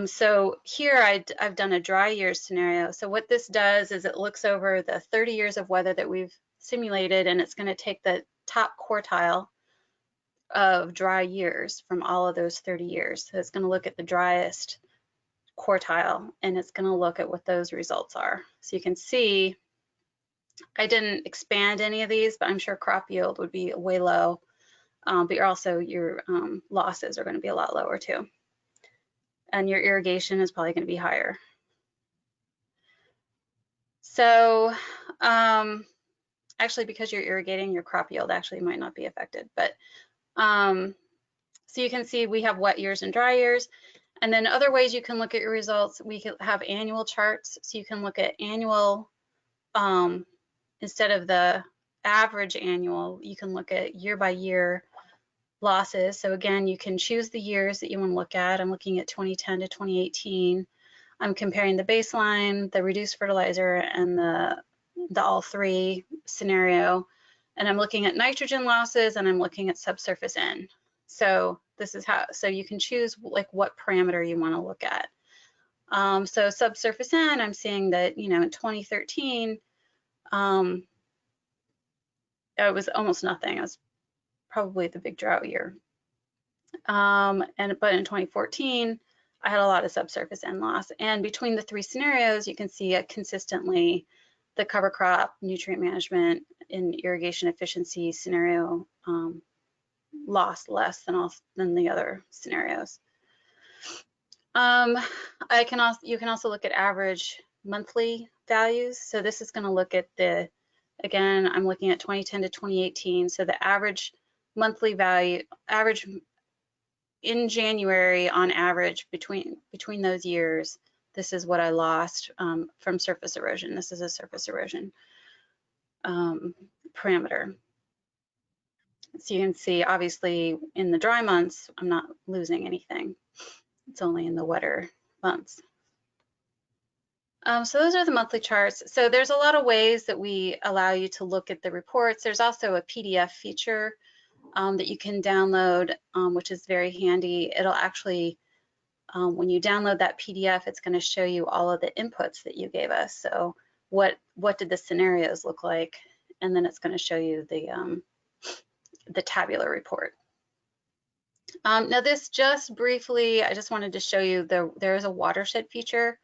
So here I've done a dry year scenario. So what this does is it looks over the 30 years of weather that we've simulated, and it's going to take the top quartile of dry years from all of those 30 years. So it's going to look at the driest quartile, and it's going to look at what those results are. So you can see I didn't expand any of these, but I'm sure crop yield would be way low, but your losses are going to be a lot lower too. And your irrigation is probably going to be higher. So actually, because you're irrigating, your crop yield actually might not be affected. But so you can see we have wet years and dry years. And then other ways you can look at your results, we can have annual charts. So you can look at annual, instead of the average annual, you can look at year by year losses. So again, you can choose the years that you want to look at. I'm looking at 2010 to 2018. I'm comparing the baseline, the reduced fertilizer, and the all three scenario. And I'm looking at nitrogen losses, and I'm looking at subsurface N. So this is how, so you can choose like what parameter you want to look at. So subsurface N, I'm seeing that, in 2013, it was almost nothing. It was probably the big drought year. But in 2014, I had a lot of subsurface N loss. And between the three scenarios, you can see it consistently, the cover crop, nutrient management, and irrigation efficiency scenario lost less than the other scenarios. You can also look at average monthly values. So this is going to look at again, I'm looking at 2010 to 2018. So the average monthly value, in January on average between those years, this is what I lost from surface erosion. This is a surface erosion parameter. So you can see, obviously, in the dry months, I'm not losing anything. It's only in the wetter months. So those are the monthly charts. So there's a lot of ways that we allow you to look at the reports. There's also a PDF feature that you can download, which is very handy. It'll actually, when you download that PDF, it's going to show you all of the inputs that you gave us. So what did the scenarios look like? And then it's going to show you the tabular report. Now this just briefly, I just wanted to show you there is a watershed feature.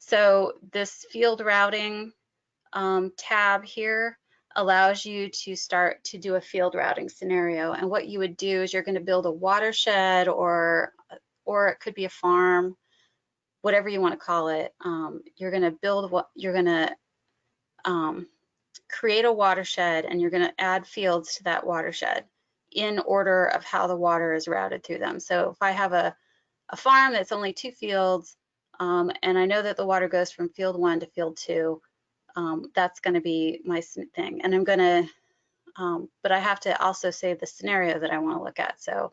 So this field routing tab here allows you to start to do a field routing scenario. And what you would do is you're going to build a watershed, or it could be a farm, whatever you want to call it. You're going to build what you're going to create a watershed, and you're going to add fields to that watershed in order of how the water is routed through them. So if I have a farm that's only 2 fields, and I know that the water goes from field 1 to field 2, that's going to be my thing. And I'm going to, but I have to also save the scenario that I want to look at. So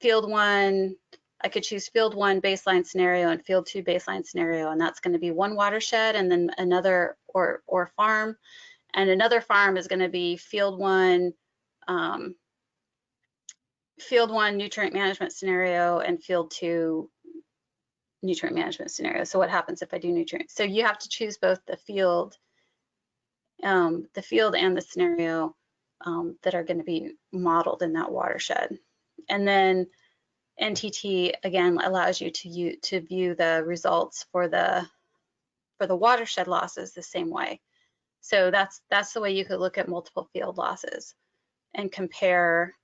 field 1, I could choose field 1 baseline scenario and field 2 baseline scenario, and that's going to be one watershed, and then another or farm, and another farm is going to be field 1 nutrient management scenario and field 2 nutrient management scenario. So what happens if I do nutrients? So you have to choose both the field and the scenario that are going to be modeled in that watershed. And then NTT again allows you to view the results for the watershed losses the same way. So that's the way you could look at multiple field losses and compare,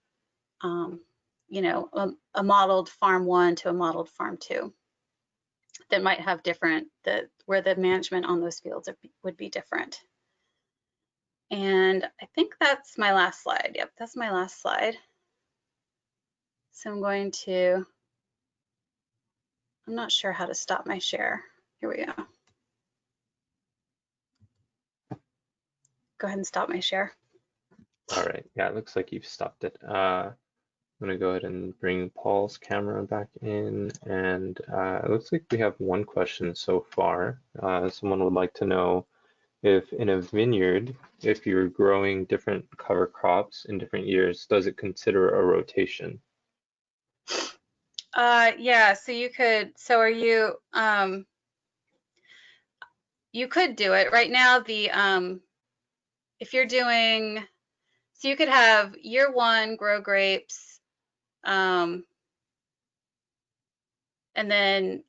you know, a modeled farm 1 to a modeled farm 2 that might have different, where the management on those fields would be different. And I think that's my last slide. Yep, that's my last slide. So I'm not sure how to stop my share. Here we go. Go ahead and stop my share. All right, yeah, it looks like you've stopped it. I'm gonna go ahead and bring Paul's camera back in, and it looks like we have one question so far. Someone would like to know if in a vineyard, if you're growing different cover crops in different years, does it consider a rotation? Yeah, so you could, so are you, you could do it right now. If you're doing, so you could have year 1 grow grapes, and then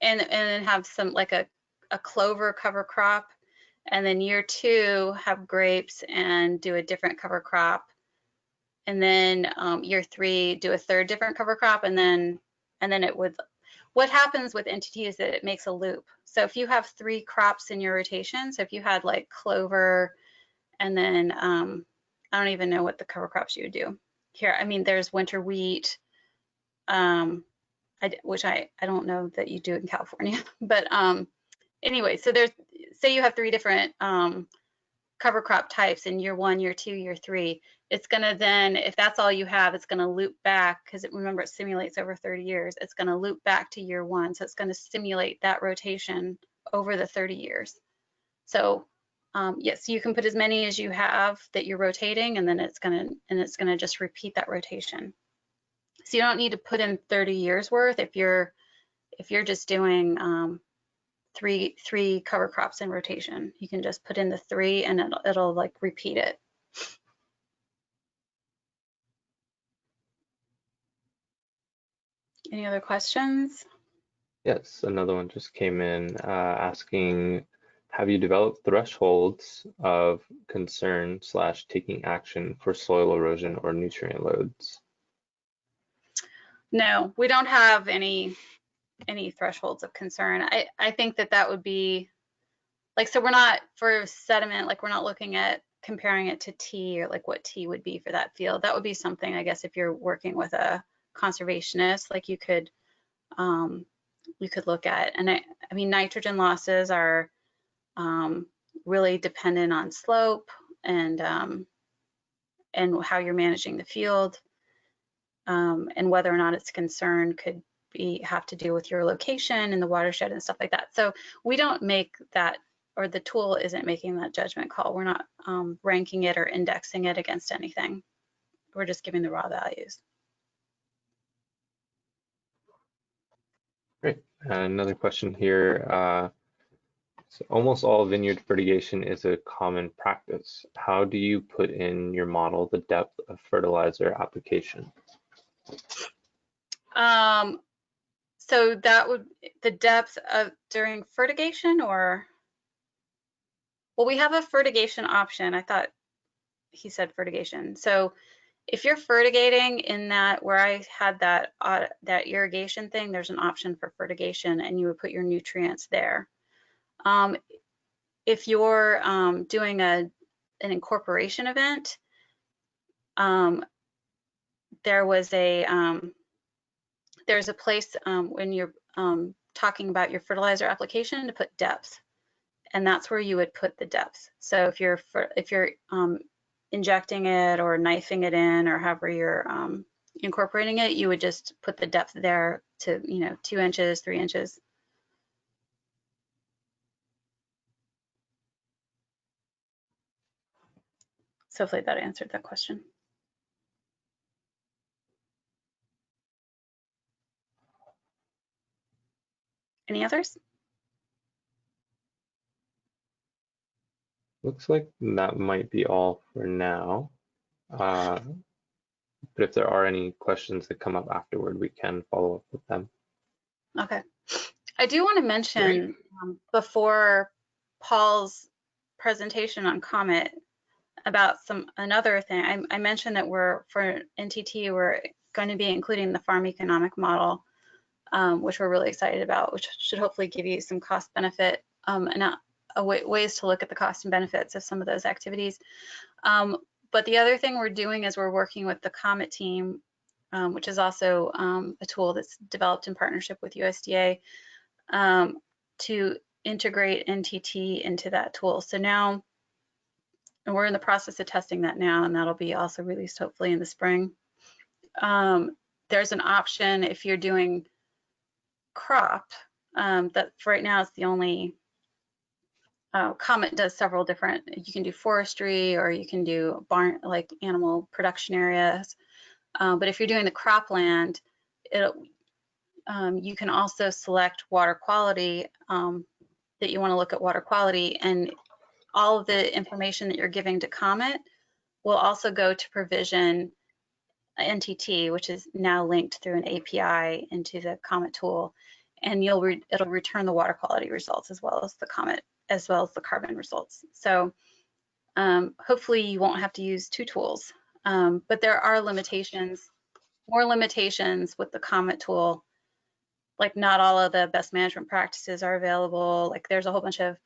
and then have some like a clover cover crop, and then year 2 have grapes and do a different cover crop, and then year 3 do a third different cover crop, and then it would. What happens with NTT is that it makes a loop. So if you have 3 crops in your rotation, so if you had like clover, and then I don't even know what the cover crops you would do here. I mean, there's winter wheat, which I don't know that you do in California, but anyway, so say you have 3 different cover crop types in year 1, year 2, year 3. It's going to then, if that's all you have, it's going to loop back, because remember it simulates over 30 years. It's going to loop back to year 1, so it's going to simulate that rotation over the 30 years. So yes, you can put as many as you have that you're rotating, and then it's going to just repeat that rotation. So you don't need to put in 30 years worth if you're just doing three cover crops in rotation. You can just put in the 3, and it'll like repeat it. Any other questions? Yes, another one just came in asking, have you developed thresholds of concern / taking action for soil erosion or nutrient loads? No, we don't have any thresholds of concern. I think that would be like, so we're not, for sediment, like we're not looking at comparing it to tea, or like what tea would be for that field. That would be something, I guess, if you're working with a conservationist, like you could look at. And I mean, nitrogen losses are really dependent on slope and how you're managing the field, and whether or not it's a concern could have to do with your location and the watershed and stuff like that. So we don't make that, or the tool isn't making that judgment call. We're not ranking it or indexing it against anything. We're just giving the raw values. Great. Another question here. So almost all vineyard fertigation is a common practice. How do you put in your model the depth of fertilizer application? So that would, the depth of during fertigation, or, well, we have a fertigation option. I thought he said fertigation. So if you're fertigating in that, where I had that that irrigation thing, there's an option for fertigation, and you would put your nutrients there. If you're doing an incorporation event, there's a place when you're talking about your fertilizer application to put depth, and that's where you would put the depth. So if you're injecting it or knifing it in, or however you're incorporating it, you would just put the depth there to, 2 inches, 3 inches. So hopefully that answered that question. Any others? Looks like that might be all for now. But if there are any questions that come up afterward, we can follow up with them. Okay. I do want to mention before Paul's presentation on Comet about another thing. I mentioned that for NTT, we're going to be including the farm economic model, which we're really excited about, which should hopefully give you some cost benefit and ways to look at the cost and benefits of some of those activities. But the other thing we're doing is we're working with the Comet team, which is also a tool that's developed in partnership with USDA, to integrate NTT into that tool. So now, and we're in the process of testing that now, and that'll be also released hopefully in the spring. There's an option if you're doing crop, that for right now it's the only, Comet does several different, you can do forestry, or you can do barn, like animal production areas. But if you're doing the cropland, you can also select water quality, that you want to look at water quality, and all of the information that you're giving to Comet will also go to provision NTT, which is now linked through an API into the Comet tool, and it'll return the water quality results as well as the Comet, as well as the carbon results. So hopefully you won't have to use 2 tools, but there are limitations, more limitations with the Comet tool. Like not all of the best management practices are available. Like there's a whole bunch of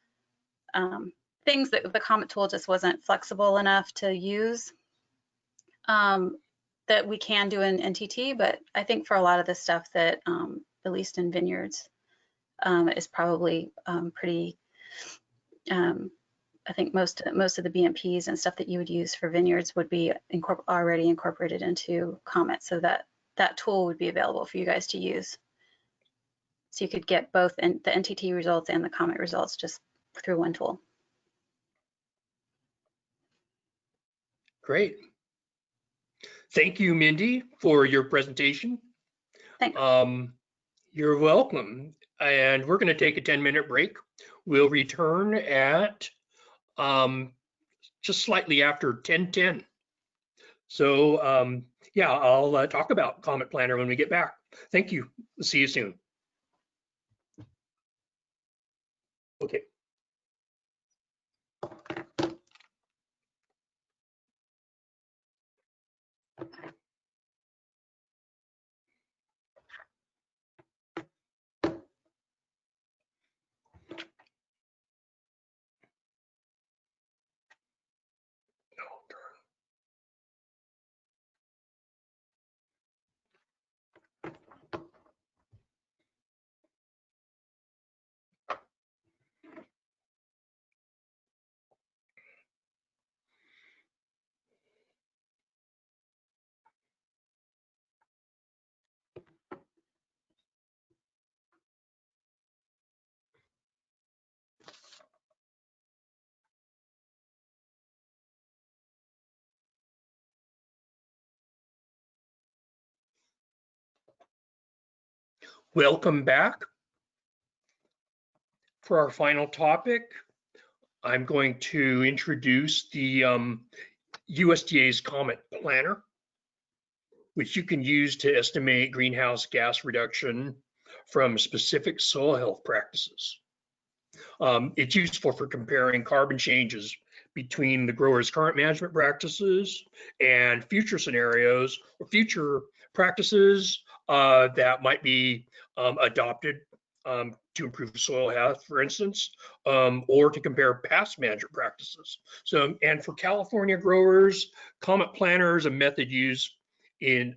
things that the Comet tool just wasn't flexible enough to use, that we can do in NTT. But I think for a lot of the stuff that, at least in vineyards, is probably pretty, I think most of the BMPs and stuff that you would use for vineyards would be already incorporated into Comet, so that tool would be available for you guys to use. So you could get both the NTT results and the Comet results just through one tool. Great. Thank you, Mindy, for your presentation. Thanks. You're welcome. And we're going to take a 10-minute break. We'll return at just slightly after 10:10. So yeah, I'll talk about Comet Planner when we get back. Thank you. See you soon. Okay. Welcome back. For our final topic, I'm going to introduce the USDA's Comet Planner, which you can use to estimate greenhouse gas reduction from specific soil health practices. It's useful for comparing carbon changes between the grower's current management practices and future scenarios or future practices that might be adopted to improve soil health, for instance, or to compare past management practices. So, and for California growers, Comet Planner is a method used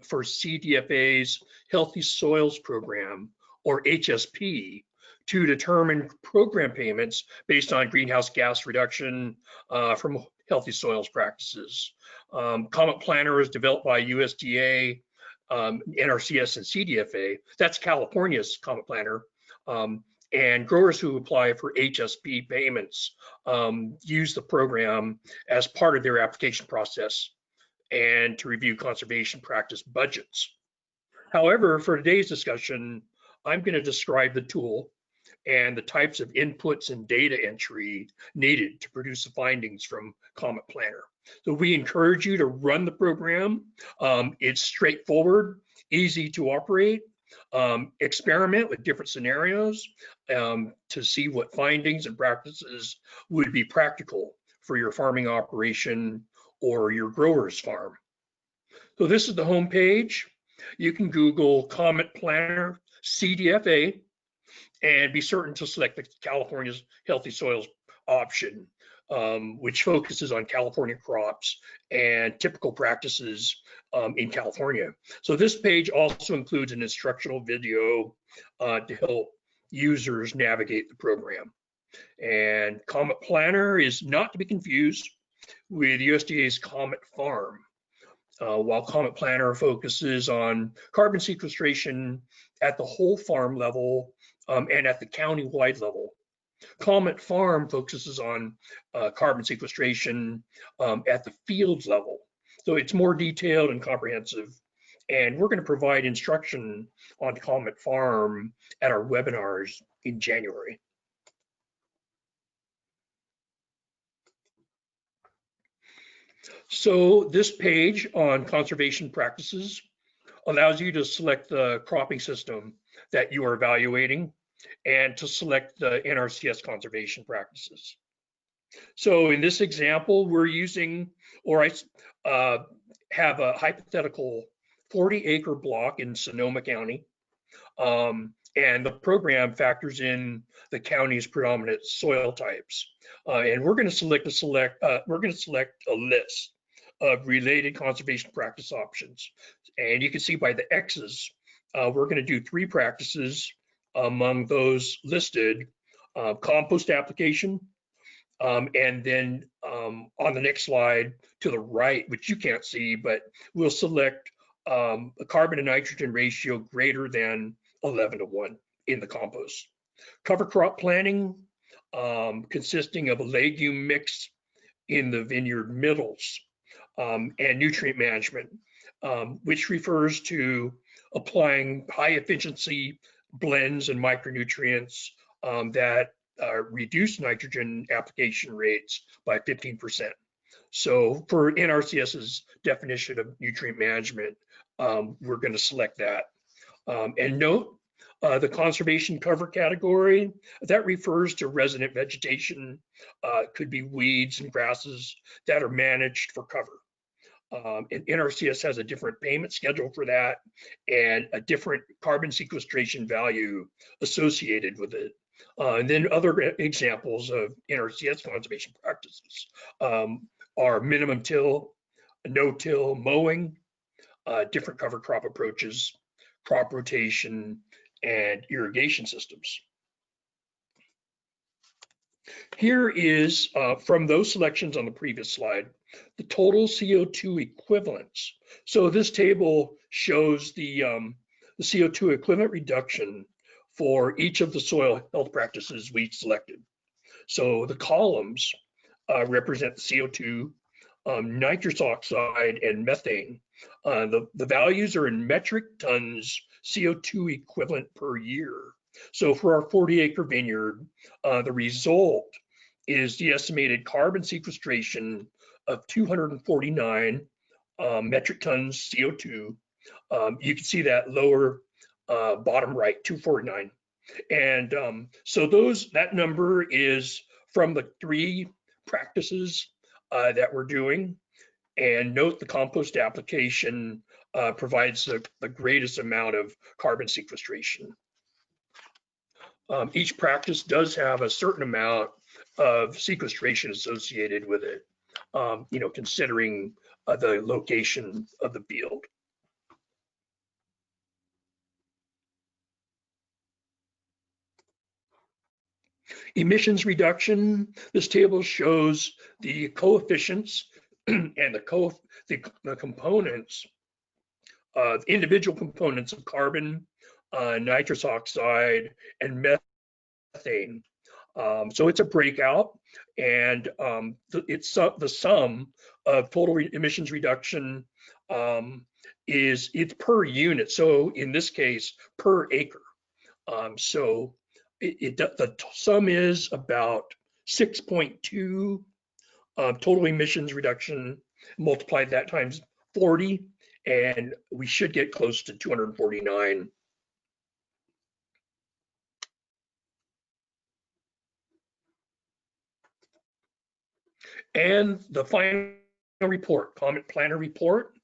for CDFA's Healthy Soils Program, or HSP, to determine program payments based on greenhouse gas reduction from healthy soils practices. Comet Planner is developed by USDA, NRCS, and CDFA. That's California's Comet Planner. And growers who apply for HSP payments use the program as part of their application process and to review conservation practice budgets. However, for today's discussion, I'm going to describe the tool and the types of inputs and data entry needed to produce the findings from Comet Planner. So we encourage you to run the program. It's straightforward, easy to operate. Experiment with different scenarios to see what findings and practices would be practical for your farming operation or your grower's farm. So this is the home page. You can Google Comet Planner CDFA and be certain to select the California's Healthy Soils option, which focuses on California crops and typical practices in California. So this page also includes an instructional video to help users navigate the program. And Comet Planner is not to be confused with USDA's Comet Farm. While Comet Planner focuses on carbon sequestration at the whole farm level and at the county-wide level, Comet Farm focuses on carbon sequestration at the fields level. So it's more detailed and comprehensive. And we're going to provide instruction on Comet Farm at our webinars in January. So this page on conservation practices allows you to select the cropping system that you are evaluating and to select the NRCS conservation practices. So in this example, we're using, or I have a hypothetical 40-acre block in Sonoma County, and the program factors in the county's predominant soil types. And we're going to select a list of related conservation practice options. And you can see by the X's, we're going to do 3 practices among those listed: compost application, and then on the next slide to the right, which you can't see, but we'll select a carbon to nitrogen ratio greater than 11:1 in the compost. Cover crop planting, consisting of a legume mix in the vineyard middles, and nutrient management, which refers to applying high efficiency blends and micronutrients that reduce nitrogen application rates by 15%. So for NRCS's definition of nutrient management, we're going to select that. And note, the conservation cover category, that refers to resident vegetation, could be weeds and grasses that are managed for cover. And NRCS has a different payment schedule for that and a different carbon sequestration value associated with it. And then other examples of NRCS conservation practices are minimum till, no-till mowing, different cover crop approaches, crop rotation, and irrigation systems. Here is, from those selections on the previous slide, the total CO2 equivalents. So this table shows the CO2 equivalent reduction for each of the soil health practices we selected. So the columns represent the CO2 nitrous oxide, and methane. The values are in metric tons CO2 equivalent per year. So for our 40-acre vineyard, the result is the estimated carbon sequestration of 249 metric tons CO2. You can see that lower bottom right, 249. And so that number is from the 3 practices that we're doing. And note the compost application provides the greatest amount of carbon sequestration. Each practice does have a certain amount of sequestration associated with it, considering the location of the field. Emissions reduction, this table shows the coefficients and the components, individual components of carbon, nitrous oxide, and methane. So it's a breakout, and it's the sum of total emissions reduction it's per unit. So in this case, per acre. So the sum is about 6.2 total emissions reduction. Multiply that times 40, and we should get close to 249. And the final report, comment planner report.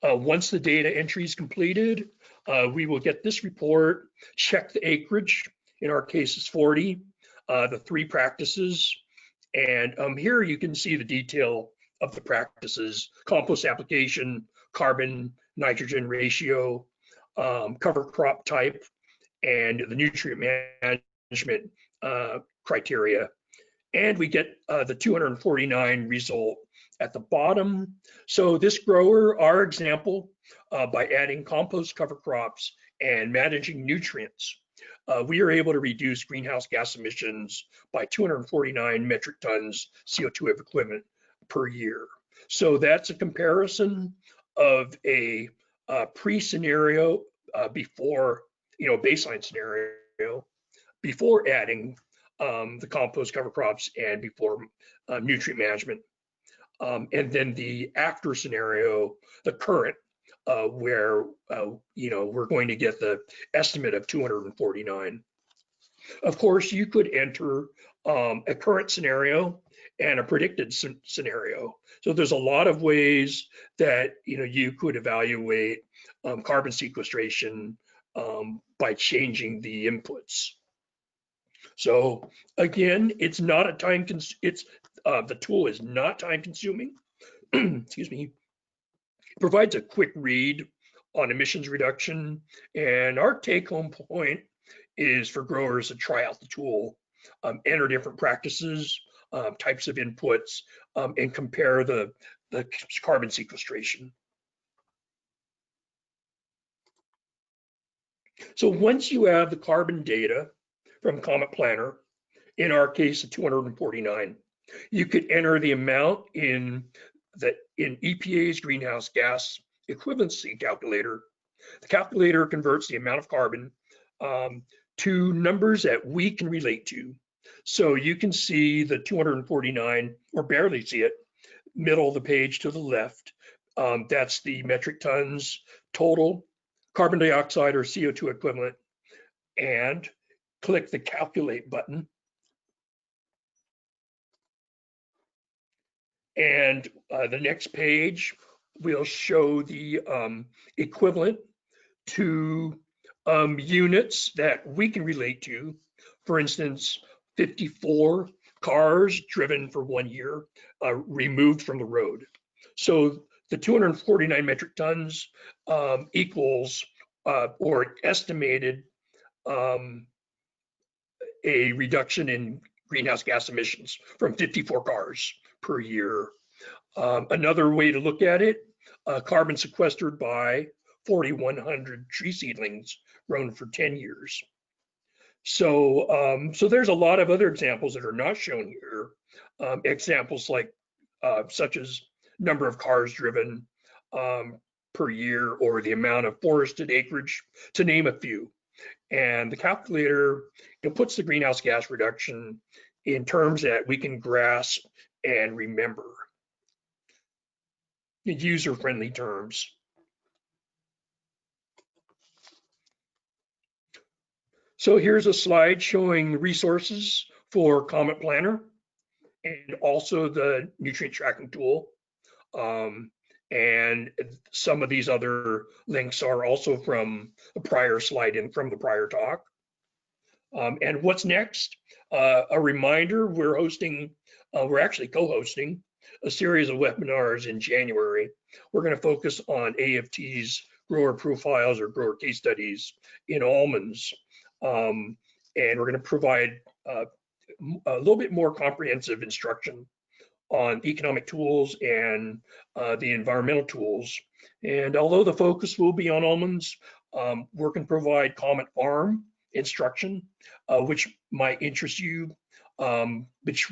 Once the data entry is completed, we will get this report, check the acreage, in our case it's 40, the 3 practices, and here you can see the detail of the practices: compost application, carbon, nitrogen ratio, cover crop type, and the nutrient management criteria. And we get the 249 result at the bottom. So this grower, our example, by adding compost cover crops and managing nutrients, we are able to reduce greenhouse gas emissions by 249 metric tons CO2 equivalent per year. So that's a comparison of a pre-scenario before, baseline scenario, before adding the compost cover crops and before nutrient management. And then the after scenario, the current, where we're going to get the estimate of 249. Of course, you could enter a current scenario and a predicted scenario. So there's a lot of ways that you could evaluate carbon sequestration by changing the inputs. So again, it's not a the tool is not time consuming. Excuse me. It provides a quick read on emissions reduction, and our take home point is for growers to try out the tool, enter different practices, types of inputs, and compare the carbon sequestration. So once you have the carbon data from Comet Planner, in our case, the 249, you could enter the amount in EPA's greenhouse gas equivalency calculator. The calculator converts the amount of carbon to numbers that we can relate to. So you can see the 249, or barely see it, middle of the page to the left. That's the metric tons total carbon dioxide or CO2 equivalent, and click the calculate button. And the next page will show the equivalent to units that we can relate to. For instance, 54 cars driven for 1 year removed from the road. So the 249 metric tons equals or estimated a reduction in greenhouse gas emissions from 54 cars per year. Another way to look at it, carbon sequestered by 4,100 tree seedlings grown for 10 years. So, so there's a lot of other examples that are not shown here. Examples like such as number of cars driven per year or the amount of forested acreage, to name a few. And the calculator puts the greenhouse gas reduction in terms that we can grasp and remember, in user-friendly terms. So here's a slide showing resources for Comet Planner and also the nutrient tracking tool. And some of these other links are also from a prior slide and from the prior talk. And what's next? A reminder, we're actually co-hosting a series of webinars in January. We're going to focus on AFT's grower profiles or grower case studies in almonds. And we're going to provide a little bit more comprehensive instruction on economic tools and the environmental tools. And although the focus will be on almonds, we're going to provide Comet Farm instruction, which might interest you, which,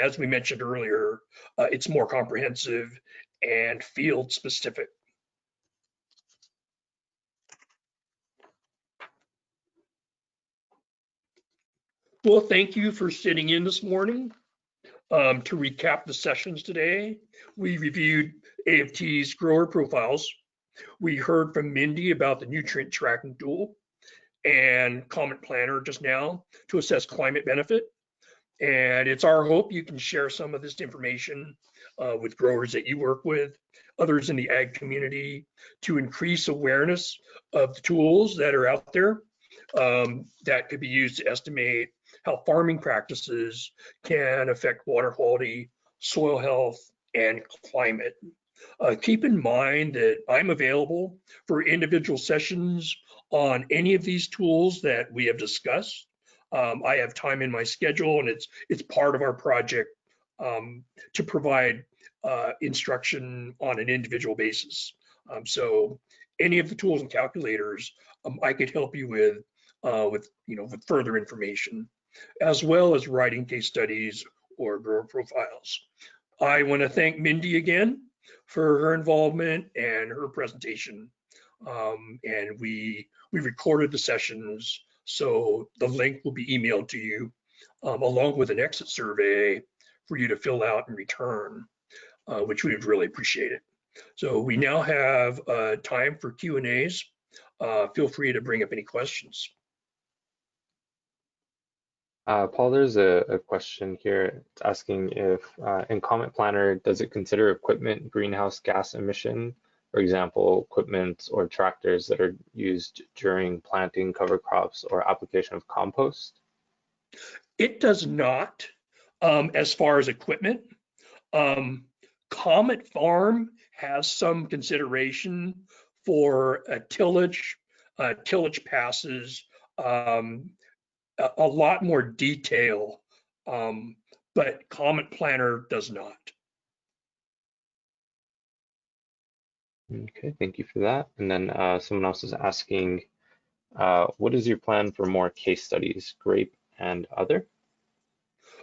as we mentioned earlier, it's more comprehensive and field specific. Well, thank you for sitting in this morning. To recap the sessions today, we reviewed AFT's grower profiles. We heard from Mindy about the nutrient tracking tool and Comet Planner just now to assess climate benefit. And it's our hope you can share some of this information with growers that you work with, others in the ag community, to increase awareness of the tools that are out there that could be used to estimate how farming practices can affect water quality, soil health, and climate. Keep in mind that I'm available for individual sessions on any of these tools that we have discussed. I have time in my schedule, and it's part of our project to provide instruction on an individual basis. So any of the tools and calculators I could help you with further information, as well as writing case studies or grower profiles. I want to thank Mindy again for her involvement and her presentation. And we recorded the sessions, so the link will be emailed to you along with an exit survey for you to fill out and return, which we would really appreciate it. So we now have time for Q&As. Feel free to bring up any questions. Paul, there's a question here. It's asking if in Comet Planner, does it consider equipment greenhouse gas emission? For example, equipment or tractors that are used during planting cover crops or application of compost? It does not, as far as equipment. Comet Farm has some consideration for tillage passes, a lot more detail, but Comet Planner does not. Okay, thank you for that. And then someone else is asking, what is your plan for more case studies, grape and other?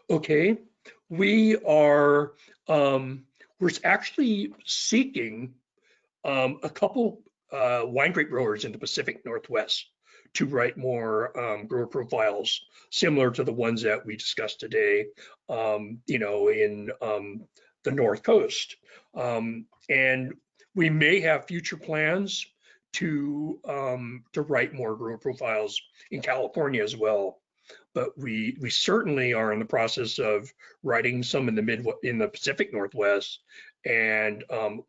Okay, we're actually seeking a couple wine grape growers in the Pacific Northwest to write more grower profiles similar to the ones that we discussed today, in the North Coast. And we may have future plans to write more grower profiles in California as well. But we certainly are in the process of writing some in the Pacific Northwest, and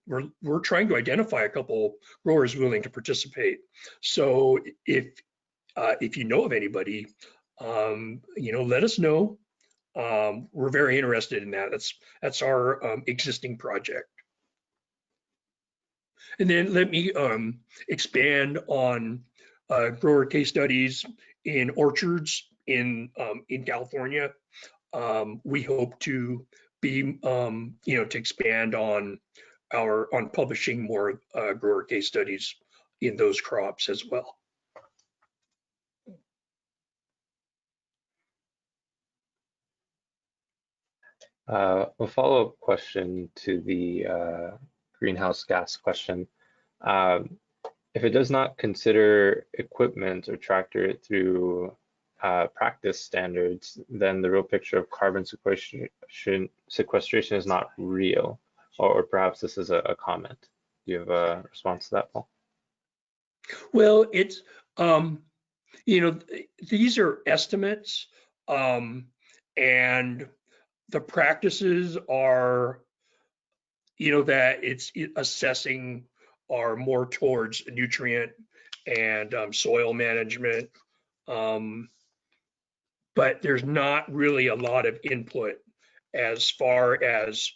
we're trying to identify a couple growers willing to participate. So if you know of anybody, let us know. We're very interested in that. That's our existing project. And then let me expand on grower case studies in orchards in California. We hope to be, to expand on publishing more grower case studies in those crops as well. A follow-up question to the greenhouse gas question. If it does not consider equipment or tractor it through practice standards, then the real picture of carbon sequestration is not real. Or perhaps this is a comment. Do you have a response to that, Paul? Well, it's, you know, these are estimates, and the practices are, you know, that it's assessing are more towards nutrient and soil management. But there's not really a lot of input as far as,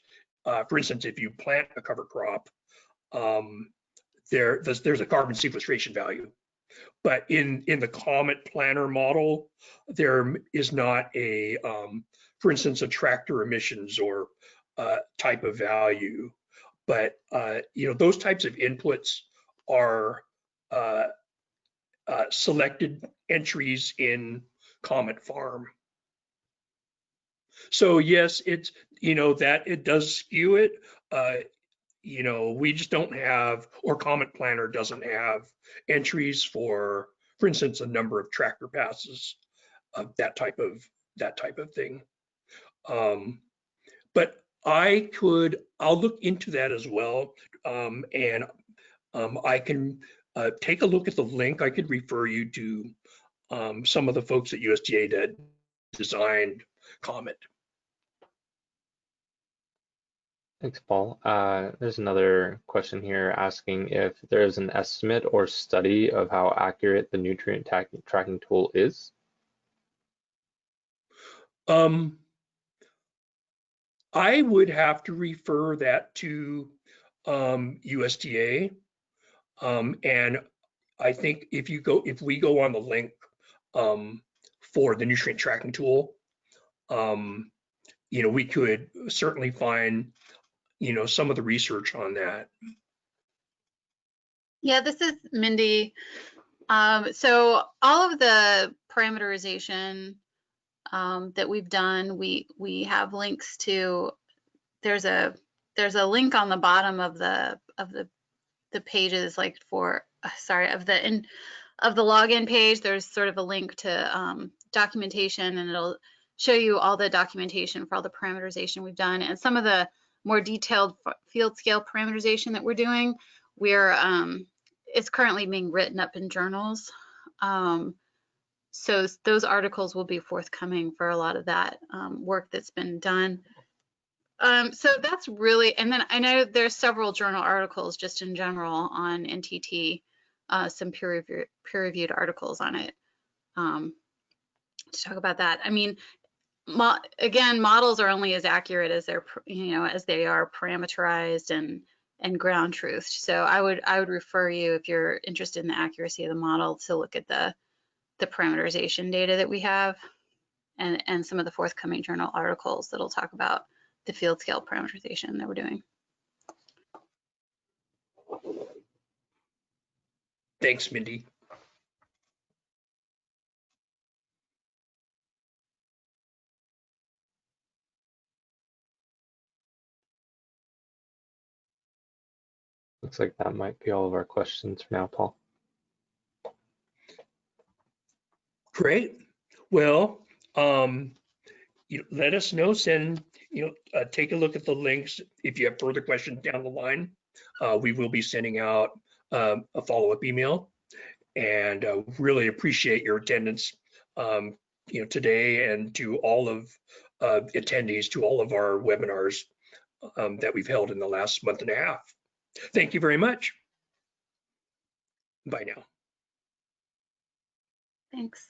for instance, if you plant a cover crop, there's a carbon sequestration value. But in the Comet planner model, there is not a, for instance, a tractor emissions or type of value. But you know, those types of inputs are selected entries in Comet Farm. So yes, it's, you know, that it does skew it. You know, we just don't have, or Comet Planner doesn't have entries for instance, a number of tractor passes, that type of thing. But I'll look into that as well, and I can take a look at the link. I could refer you to some of the folks at USDA that designed Comet. Thanks, Paul. There's another question here asking if there's an estimate or study of how accurate the nutrient tracking tool is. I would have to refer that to USDA, and I think if we go on the link for the nutrient tracking tool, you know, we could certainly find, you know, some of the research on that. Yeah, this is Mindy. So all of the parameterization that we've done, we have links to. There's a link on the bottom of the pages, like for of the login page. There's sort of a link to documentation, and it'll show you all the documentation for all the parameterization we've done, and some of the more detailed field scale parameterization that we're doing. It's currently being written up in journals. So those articles will be forthcoming for a lot of that work that's been done. So that's really, and then I know there's several journal articles just in general on NTT, some peer-reviewed articles on it to talk about that. I mean, again, models are only as accurate as they're, you know, as they are parameterized and ground truth. So I would refer you, if you're interested in the accuracy of the model, to look at the parameterization data that we have, and some of the forthcoming journal articles that'll talk about the field scale parameterization that we're doing. Thanks, Mindy. Looks like that might be all of our questions for now, Paul. Great. Well, you know, let us know. Send, you know, take a look at the links if you have further questions down the line. We will be sending out a follow-up email, and really appreciate your attendance, you know, today, and to all of attendees to all of our webinars that we've held in the last month and a half. Thank you very much. Bye now. Thanks.